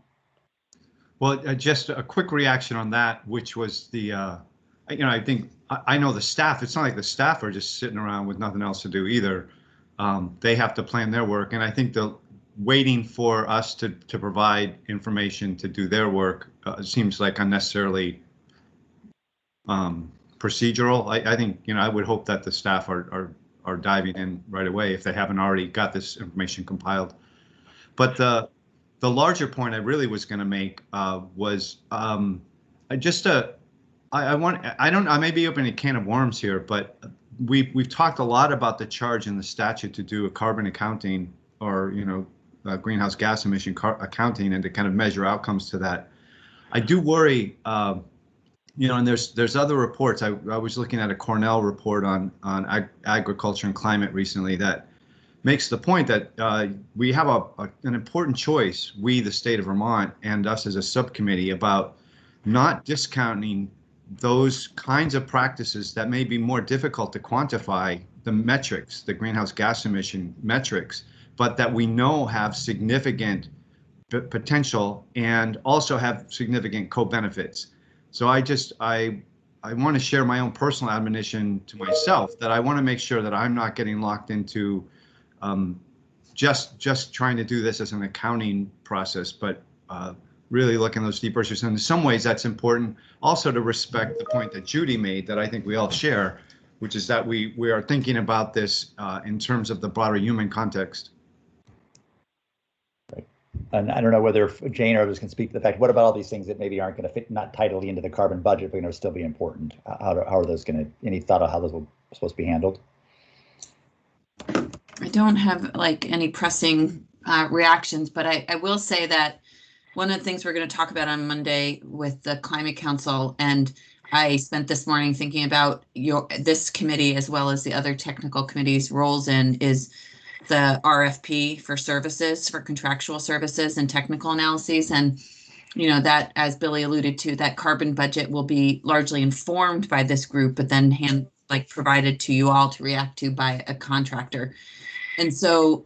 Well, just a quick reaction on that, which was the, you know, I think I know the staff. It's not like the staff are just sitting around with nothing else to do either. They have to plan their work, and I think the waiting for us to provide information to do their work seems like unnecessarily procedural. I think, you know, I would hope that the staff are diving in right away if they haven't already got this information compiled. But the larger point I really was going to make was I may be opening a can of worms here, but we've talked a lot about the charge in the statute to do a carbon accounting, or, you know, greenhouse gas emission accounting, and to kind of measure outcomes to that. I do worry, you know, and there's other reports. I was looking at a Cornell report on agriculture and climate recently that makes the point that we have an important choice, we, the state of Vermont, and us as a subcommittee, about not discounting those kinds of practices that may be more difficult to quantify, the metrics, the greenhouse gas emission metrics, but that we know have significant potential and also have significant co-benefits. So I want to share my own personal admonition to myself that I want to make sure that I'm not getting locked into just trying to do this as an accounting process, but really looking at those deeper issues. And in some ways that's important also to respect the point that Judy made that I think we all share, which is that we are thinking about this in terms of the broader human context. Right. And I don't know whether Jane or others can speak to the fact, what about all these things that maybe aren't going to fit not tidily into the carbon budget, but going to still be important? How are those going to, any thought of how those are supposed to be handled? I don't have like any pressing reactions, but I will say that one of the things we're going to talk about on Monday with the Climate Council, and I spent this morning thinking about this committee as well as the other technical committees' roles in, is the RFP for services, for contractual services and technical analyses. And, you know, that, as Billy alluded to, that carbon budget will be largely informed by this group, but then provided to you all to react to by a contractor. And so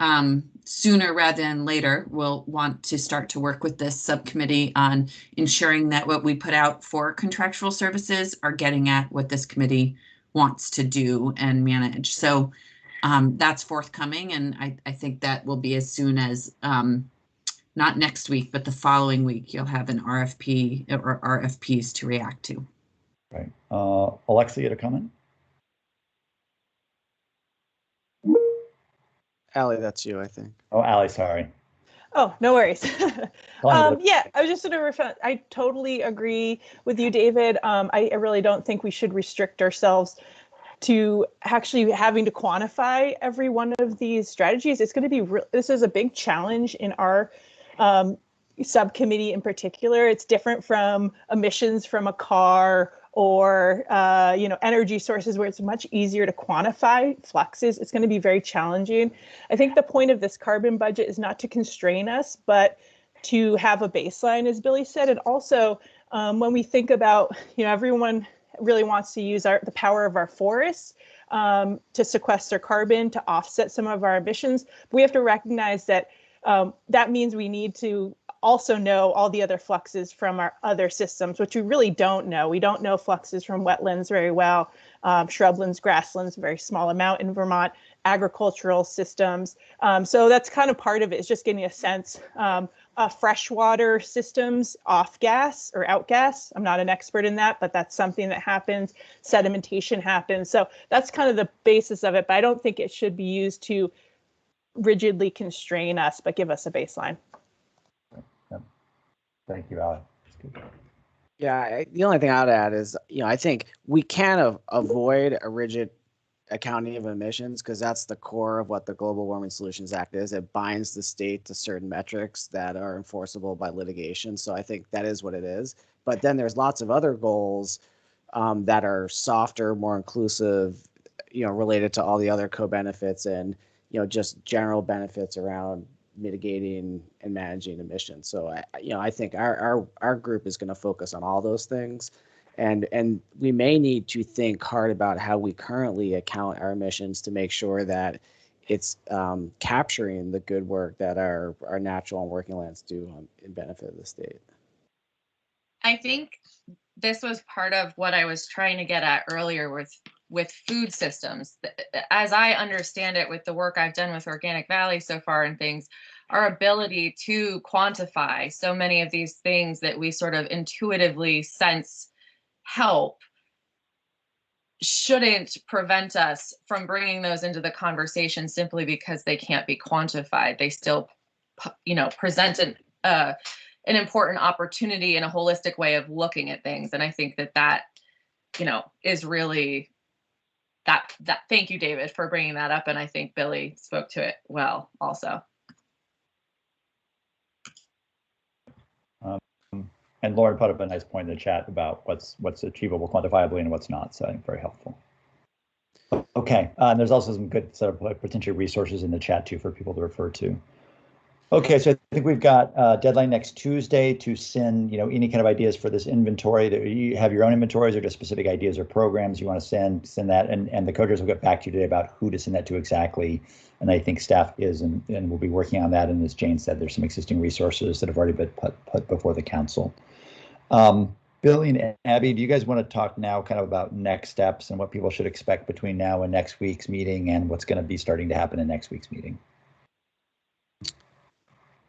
sooner rather than later, we'll want to start to work with this subcommittee on ensuring that what we put out for contractual services are getting at what this committee wants to do and manage. So that's forthcoming, and I think that will be as soon as, not next week, but the following week, you'll have an RFP or RFPs to react to. Right. Alexa, you had a comment? Allie, that's you, I think. Oh, Allie, sorry. Oh, no worries. Yeah, I was just sort of, I totally agree with you, David. I really don't think we should restrict ourselves to actually having to quantify every one of these strategies. It's going to be, this is a big challenge in our subcommittee in particular. It's different from emissions from a car or energy sources where it's much easier to quantify fluxes. It's going to be very challenging. I think the point of this carbon budget is not to constrain us, but to have a baseline, as Billy said. And also, when we think about, everyone really wants to use the power of our forests to sequester carbon, to offset some of our emissions. But we have to recognize that that means we need to also know all the other fluxes from our other systems, which we really don't know. We don't know fluxes from wetlands very well, shrublands, grasslands, a very small amount in Vermont, agricultural systems. So that's kind of part of it, is just getting a sense of freshwater systems, off gas or out gas. I'm not an expert in that, but that's something that happens. Sedimentation happens. So that's kind of the basis of it, but I don't think it should be used to rigidly constrain us, but give us a baseline. Thank you, Allie. Yeah, the only thing I'd add is, I think we can avoid a rigid accounting of emissions because that's the core of what the Global Warming Solutions Act is. It binds the state to certain metrics that are enforceable by litigation. So I think that is what it is. But then there's lots of other goals that are softer, more inclusive, related to all the other co-benefits and, just general benefits around mitigating and managing emissions. So I think our group is going to focus on all those things, and we may need to think hard about how we currently account our emissions to make sure that it's capturing the good work that our natural and working lands do in benefit of the state. I think this was part of what I was trying to get at earlier with food systems. As I understand it, with the work I've done with Organic Valley so far and things, our ability to quantify so many of these things that we sort of intuitively sense help shouldn't prevent us from bringing those into the conversation simply because they can't be quantified. They still, present an important opportunity and a holistic way of looking at things. And I think that is really that. Thank you, David, for bringing that up. And I think Billy spoke to it well also. And Lauren put up a nice point in the chat about what's achievable quantifiably and what's not. So I think very helpful. Okay, and there's also some good sort of potential resources in the chat too for people to refer to. Okay, so I think we've got a deadline next Tuesday to send, any kind of ideas for this inventory. That you have your own inventories or just specific ideas or programs you want to send that, and the co-chairs will get back to you today about who to send that to exactly. And I think staff is and will be working on that. And as Jane said, there's some existing resources that have already been put before the council. Billy and Abby, do you guys want to talk now kind of about next steps and what people should expect between now and next week's meeting and what's going to be starting to happen in next week's meeting?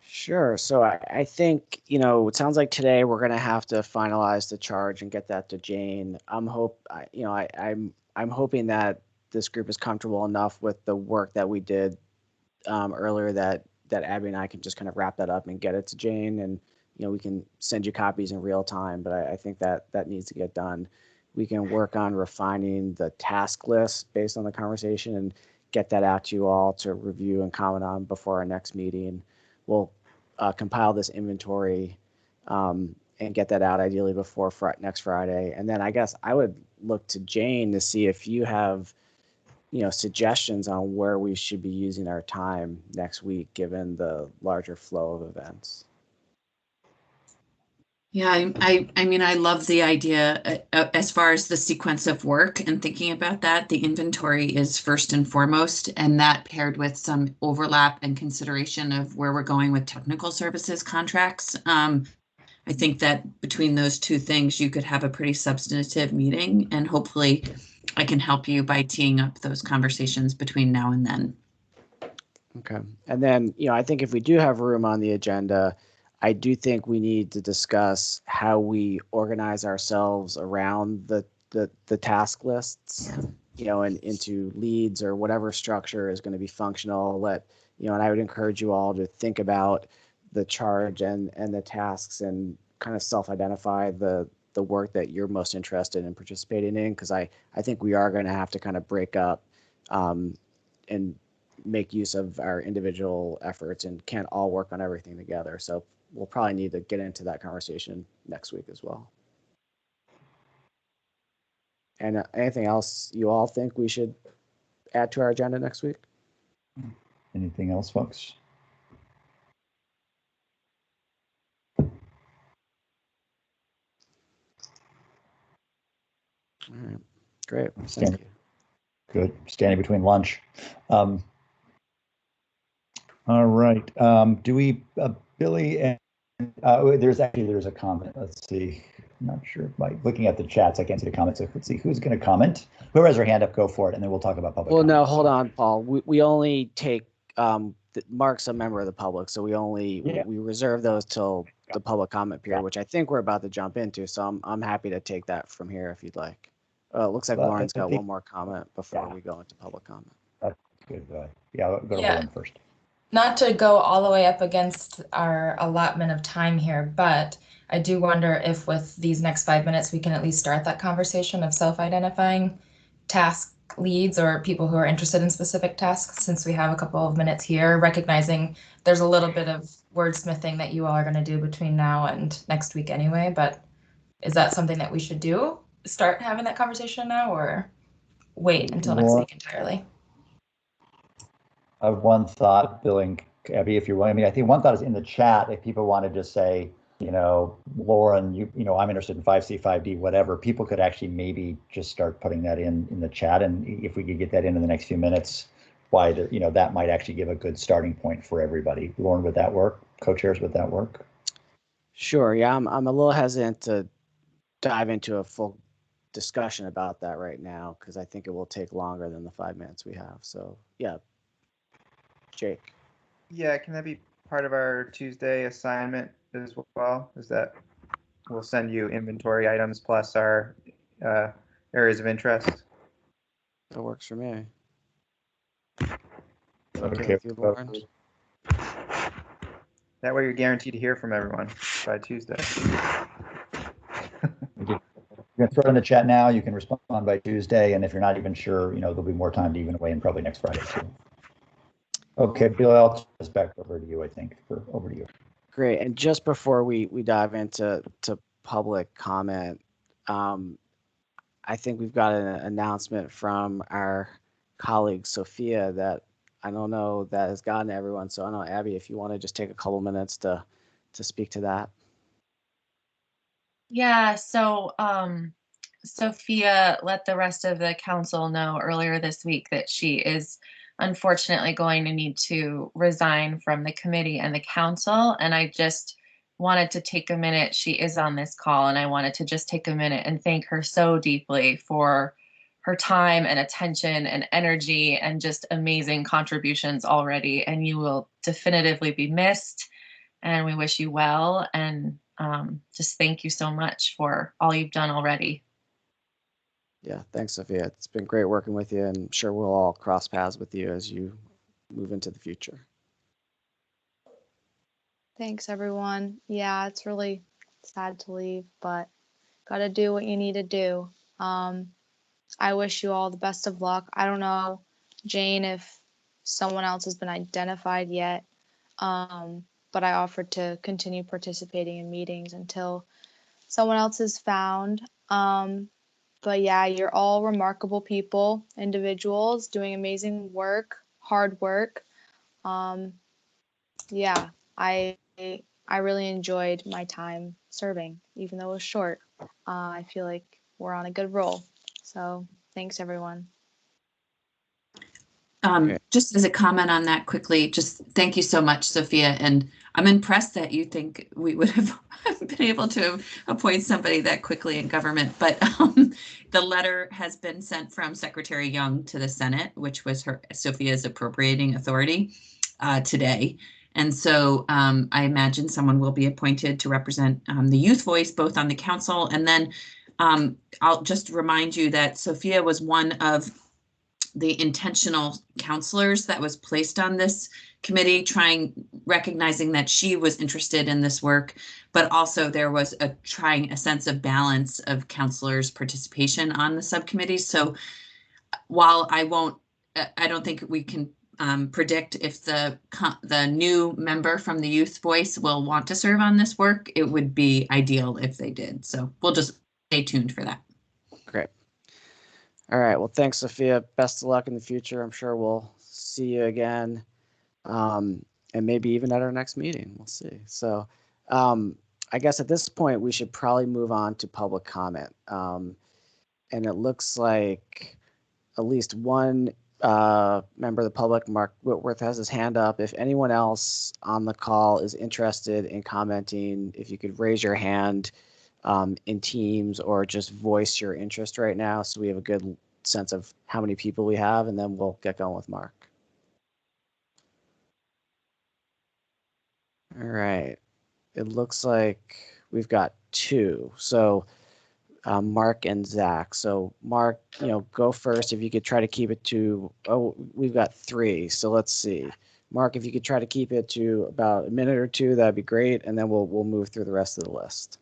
Sure. So I think, it sounds like today we're going to have to finalize the charge and get that to Jane. I'm hoping that this group is comfortable enough with the work that we did earlier that Abby and I can just kind of wrap that up and get it to Jane, and we can send you copies in real time. But I think that needs to get done. We can work on refining the task list based on the conversation and get that out to you all to review and comment on before our next meeting. We'll compile this inventory and get that out ideally before next Friday. And then I guess I would look to Jane to see if you have, suggestions on where we should be using our time next week, given the larger flow of events. Yeah, I mean, I love the idea as far as the sequence of work and thinking about that. The inventory is first and foremost, and that paired with some overlap and consideration of where we're going with technical services contracts. I think that between those two things, you could have a pretty substantive meeting, and hopefully I can help you by teeing up those conversations between now and then. Okay. And then, I think if we do have room on the agenda, I do think we need to discuss how we organize ourselves around the task lists, and into leads or whatever structure is going to be functional. And I would encourage you all to think about the charge and the tasks and kind of self-identify the work that you're most interested in participating in, because I think we are going to have to kind of break up and make use of our individual efforts and can't all work on everything together. So we'll probably need to get into that conversation next week as well. And anything else you all think we should add to our agenda next week? Anything else, folks? All right. Great. Thank you. Good. Standing between lunch. All right. Do we, Billy, and there's a comment. Let's see. I'm not sure. Looking at the chats, I can't see the comments. So let's see who's going to comment. Whoever has their hand up, go for it, and then we'll talk about public. Well, comments. no, hold on, Paul. We only take Mark's a member of the public, so we reserve those till the public comment period, which I think we're about to jump into. So I'm happy to take that from here if you'd like. It looks like Lauren's got one more comment before we go into public comment. That's good. Go to Lauren first. Not to go all the way up against our allotment of time here, but I do wonder if with these next 5 minutes, we can at least start that conversation of self-identifying task leads or people who are interested in specific tasks, since we have a couple of minutes here, recognizing there's a little bit of wordsmithing that you all are going to do between now and next week anyway. But is that something that we should do? Start having that conversation now, or wait until next week entirely? I have one thought, Bill and Abby, if you're willing. I mean, I think one thought is in the chat. If people want to just say, Lauren, I'm interested in 5C, 5D, whatever, people could actually maybe just start putting that in the chat. And if we could get that in the next few minutes, that might actually give a good starting point for everybody. Lauren, would that work? Co-chairs, would that work? Sure. Yeah, I'm a little hesitant to dive into a full discussion about that right now, because I think it will take longer than the 5 minutes we have. So yeah, Jake. Yeah, can that be part of our Tuesday assignment as well? Is that we'll send you inventory items plus our areas of interest? That works for me. Okay. With you, Lauren? That way you're guaranteed to hear from everyone by Tuesday. You can throw it in the chat now. You can respond by Tuesday, and if you're not even sure, there'll be more time to even weigh in probably next Friday too. Okay, Bill, I'll turn this back over to you. I think over to you. Great. And just before we dive into public comment, I think we've got an announcement from our colleague Sophia that I don't know that has gotten to everyone. So I don't know, Abby, if you want to just take a couple minutes to speak to that. Yeah, so Sophia let the rest of the council know earlier this week that she is unfortunately going to need to resign from the committee and the council. And I just wanted to take a minute. She is on this call, and I wanted to just take a minute and thank her so deeply for her time and attention and energy and just amazing contributions already. And you will definitively be missed. And we wish you well. And just thank you so much for all you've done already. Yeah, thanks, Sophia. It's been great working with you, and I'm sure we'll all cross paths with you as you move into the future. Thanks, everyone. Yeah, it's really sad to leave, but gotta do what you need to do. I wish you all the best of luck. I don't know, Jane, if someone else has been identified yet, but I offered to continue participating in meetings until someone else is found. But yeah, you're all remarkable people, individuals doing amazing work, hard work. Yeah, I really enjoyed my time serving, even though it was short. I feel like we're on a good roll. So thanks, everyone. Just as a comment on that quickly, just thank you so much, Sophia. And I'm impressed that you think we would have been able to appoint somebody that quickly in government. But the letter has been sent from Secretary Young to the Senate, which was Sophia's appropriating authority today. And so I imagine someone will be appointed to represent the youth voice, both on the council. And then I'll just remind you that Sophia was one of the intentional counselors that was placed on this committee, recognizing that she was interested in this work, but also there was trying a sense of balance of counselors' participation on the subcommittee. So while I don't think we can predict if the new member from the youth voice will want to serve on this work, it would be ideal if they did. So we'll just stay tuned for that. Great. All right. Well, thanks, Sophia. Best of luck in the future. I'm sure we'll see you again, and maybe even at our next meeting. We'll see. So I guess at this point, we should probably move on to public comment. And it looks like at least one member of the public, Mark Whitworth, has his hand up. If anyone else on the call is interested in commenting, if you could raise your hand in Teams or just voice your interest right now so we have a good sense of how many people we have, and then we'll get going with Mark. All right. It looks like we've got two. So Mark and Zach. So Mark, go first. If you could try to keep it to, we've got three. So let's see. Mark, if you could try to keep it to about a minute or two, that'd be great. And then we'll move through the rest of the list.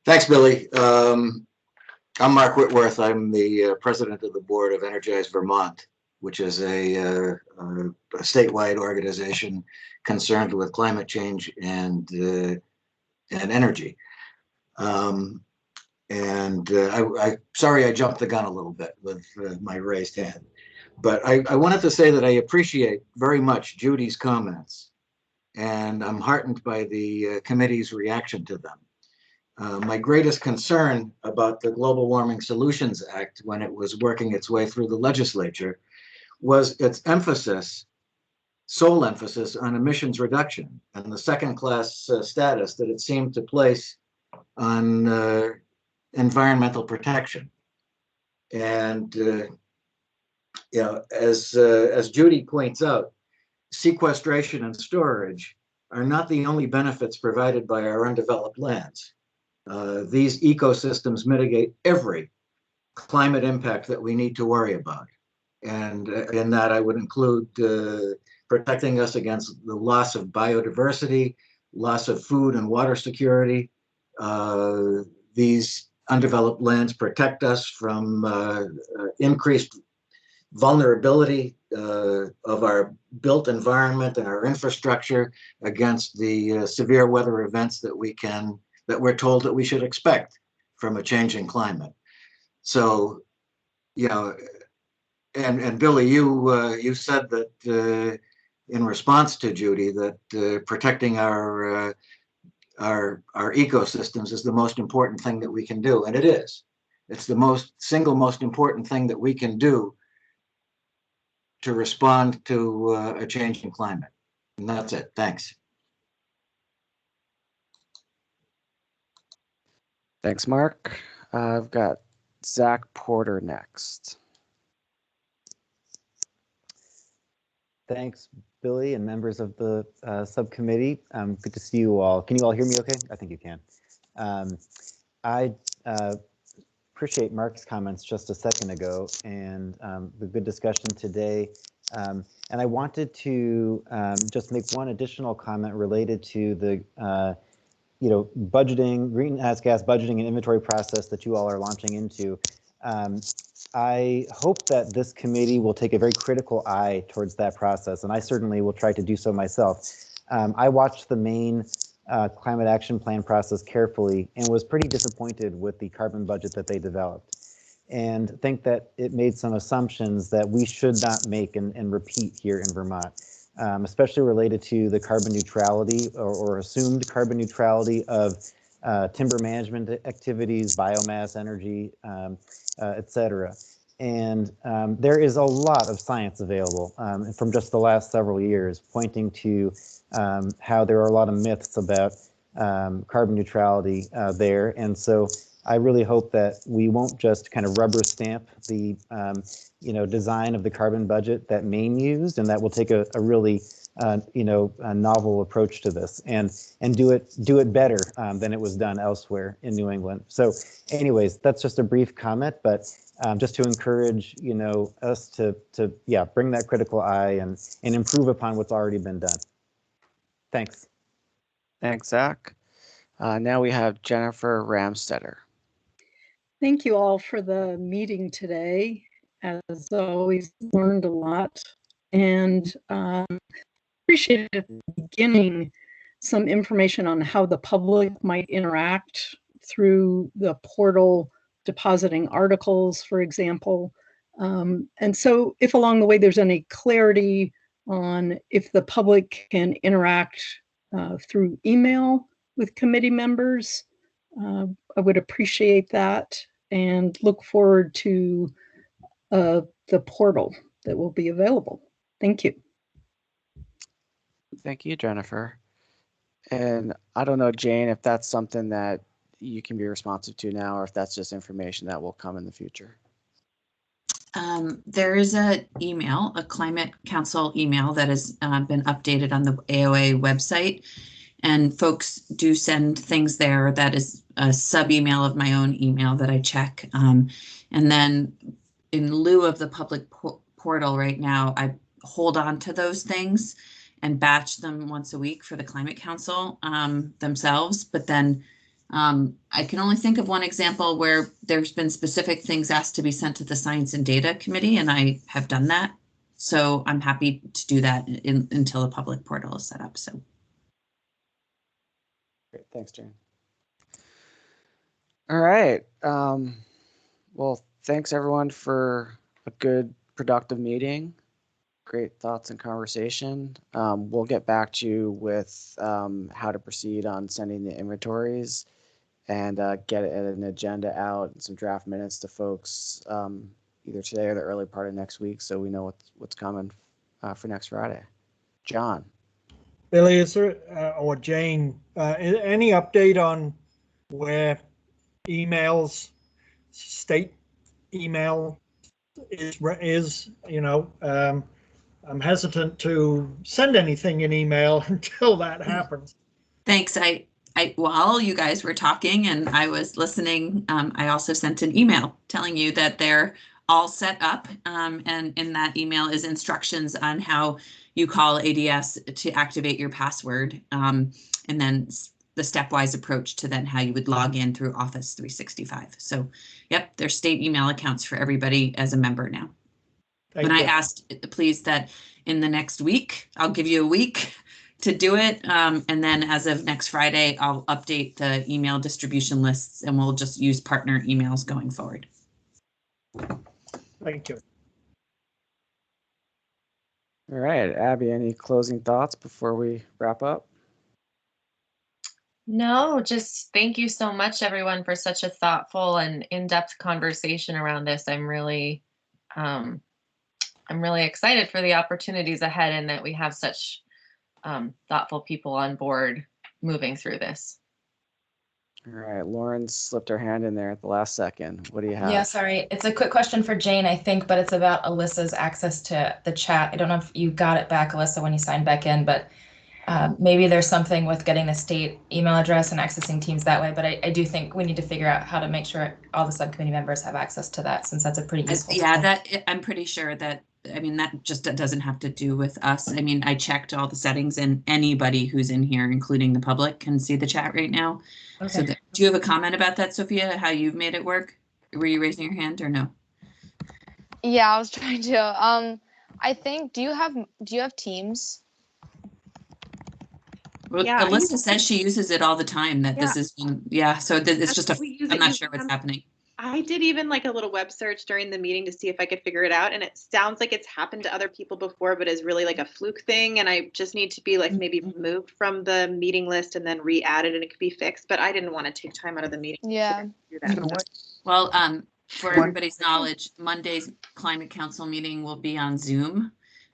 Thanks, Billy. I'm Mark Whitworth. I'm the president of the board of Energize Vermont, which is a statewide organization concerned with climate change and energy. I'm sorry I jumped the gun a little bit with my raised hand, but I wanted to say that I appreciate very much Judy's comments, and I'm heartened by the committee's reaction to them. My greatest concern about the Global Warming Solutions Act when it was working its way through the legislature was its sole emphasis on emissions reduction and the second-class status that it seemed to place on environmental protection. And as Judy points out, sequestration and storage are not the only benefits provided by our undeveloped lands. These ecosystems mitigate every climate impact that we need to worry about. And in that, I would include protecting us against the loss of biodiversity, loss of food and water security. These undeveloped lands protect us from increased vulnerability of our built environment and our infrastructure against the severe weather events that we're told that we should expect from a changing climate. So, and Billy, you said that in response to Judy that protecting our ecosystems is the most important thing that we can do, and it is. It's the single most important thing that we can do to respond to a changing climate. And that's it. Thanks. Thanks, Mark. I've got Zach Porter next. Thanks, Billy, and members of the subcommittee. Good to see you all. Can you all hear me okay? I think you can. I appreciate Mark's comments just a second ago and the good discussion today. And I wanted to just make one additional comment related to the budgeting, greenhouse gas budgeting and inventory process that you all are launching into. I hope that this committee will take a very critical eye towards that process, and I certainly will try to do so myself. I watched the main climate action plan process carefully and was pretty disappointed with the carbon budget that they developed, and think that it made some assumptions that we should not make and repeat here in Vermont, especially related to the carbon neutrality or assumed carbon neutrality of timber management activities, biomass energy, etc. And there is a lot of science available from just the last several years pointing to how there are a lot of myths about carbon neutrality there. And so I really hope that we won't just kind of rubber stamp the design of the carbon budget that Maine used, and that we'll take a really a novel approach to this and do it better than it was done elsewhere in New England. So anyways, that's just a brief comment, but just to encourage us to bring that critical eye and improve upon what's already been done. Thanks. Thanks, Zach. Now we have Jennifer Ramstetter. Thank you all for the meeting today. As always, learned a lot, and appreciated at the beginning some information on how the public might interact through the portal, depositing articles, for example. And so if along the way there's any clarity on if the public can interact through email with committee members, I would appreciate that and look forward to the portal that will be available. Thank you. Thank you, Jennifer. And I don't know, Jane, if that's something that you can be responsive to now, or if that's just information that will come in the future. There is a climate council email that has been updated on the AOA website, and folks do send things there. That is a sub email of my own email that I check. And then in lieu of the public portal right now, I hold on to those things and batch them once a week for the Climate Council themselves. But then I can only think of one example where there's been specific things asked to be sent to the Science and Data Committee, and I have done that. So I'm happy to do that until the public portal is set up. So. Great, thanks, Jane. All right. Well, thanks everyone for a good, productive meeting. Great thoughts and conversation. We'll get back to you with how to proceed on sending the inventories and get an agenda out and some draft minutes to folks either today or the early part of next week, so we know what's coming for next Friday. John. Billy, is there, or Jane, any update on where state email is I'm hesitant to send anything in email until that happens. Thanks. While you guys were talking and I was listening, I also sent an email telling you that they're all set up. And in that email is instructions on how you call ADS to activate your password. And then the stepwise approach to then how you would log in through Office 365. So, yep, there's state email accounts for everybody as a member now. Thank and you. I asked, please, that in the next week, I'll give you a week to do it. And then as of next Friday, I'll update the email distribution lists and we'll just use partner emails going forward. Thank you. All right, Abby, any closing thoughts before we wrap up? No, just thank you so much, everyone, for such a thoughtful and in-depth conversation around this. I'm really excited for the opportunities ahead and that we have such thoughtful people on board moving through this. All right, Lauren slipped her hand in there at the last second. What do you have? Yeah, sorry. It's a quick question for Jane, I think, but it's about Alyssa's access to the chat. I don't know if you got it back, Alyssa, when you signed back in, but maybe there's something with getting the state email address and accessing Teams that way. But I do think we need to figure out how to make sure all the subcommittee members have access to that, since that's a pretty useful Yeah, tool. I'm pretty sure that, I mean, that just doesn't have to do with us. I mean, I checked all the settings and anybody who's in here, including the public, can see the chat right now. Okay. So do you have a comment about that, Sophia, how you've made it work? Were you raising your hand or no? Yeah, I was trying to. I think, do you have Teams? Well, Yeah, Alyssa says she uses it all the time, that this is, so it's just I'm not sure what's happening. I did even like a little web search during the meeting to see if I could figure it out. And it sounds like it's happened to other people before, but is really like a fluke thing. And I just need to be like maybe removed from the meeting list and then re-added and it could be fixed. But I didn't want to take time out of the meeting. Yeah. To do that. Well, for everybody's knowledge, Monday's Climate Council meeting will be on Zoom.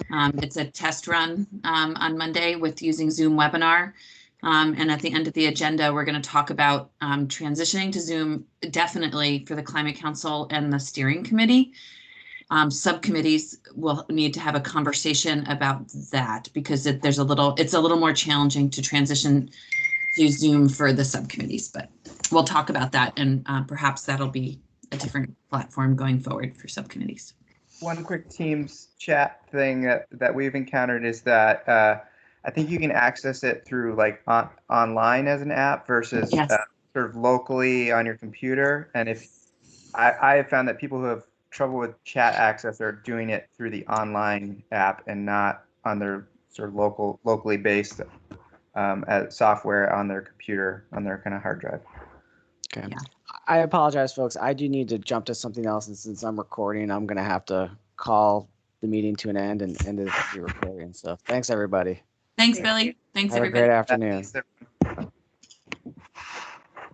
It's a test run on Monday with using Zoom webinar. And at the end of the agenda, we're going to talk about transitioning to Zoom, definitely for the Climate Council and the steering committee. Subcommittees will need to have a conversation about that because it's a little more challenging to transition to Zoom for the subcommittees, but we'll talk about that, and perhaps that'll be a different platform going forward for subcommittees. One quick Teams chat thing that we've encountered is that I think you can access it through like online as an app versus sort of locally on your computer. And if I have found that people who have trouble with chat access are doing it through the online app and not on their sort of locally based software on their computer, on their kind of hard drive. Okay. Yeah. I apologize, folks. I do need to jump to something else, and since I'm recording, I'm going to have to call the meeting to an end and end the recording. So thanks, everybody. Thanks, Billy. Thanks, Have everybody. a great afternoon.